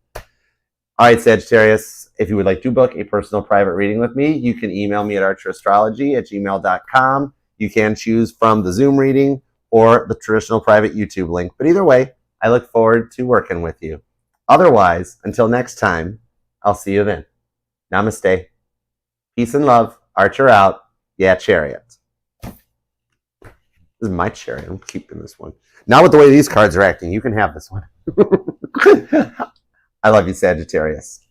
[SPEAKER 1] All right, Sagittarius, if you would like to book a personal private reading with me, you can email me at archerastrology@gmail.com. You can choose from the Zoom reading or the traditional private YouTube link. But either way, I look forward to working with you. Otherwise, until next time, I'll see you then. Namaste. Peace and love. Archer out. Yeah, Chariot. This is my chariot. I'm keeping this one. Not with the way these cards are acting. You can have this one. I love you, Sagittarius.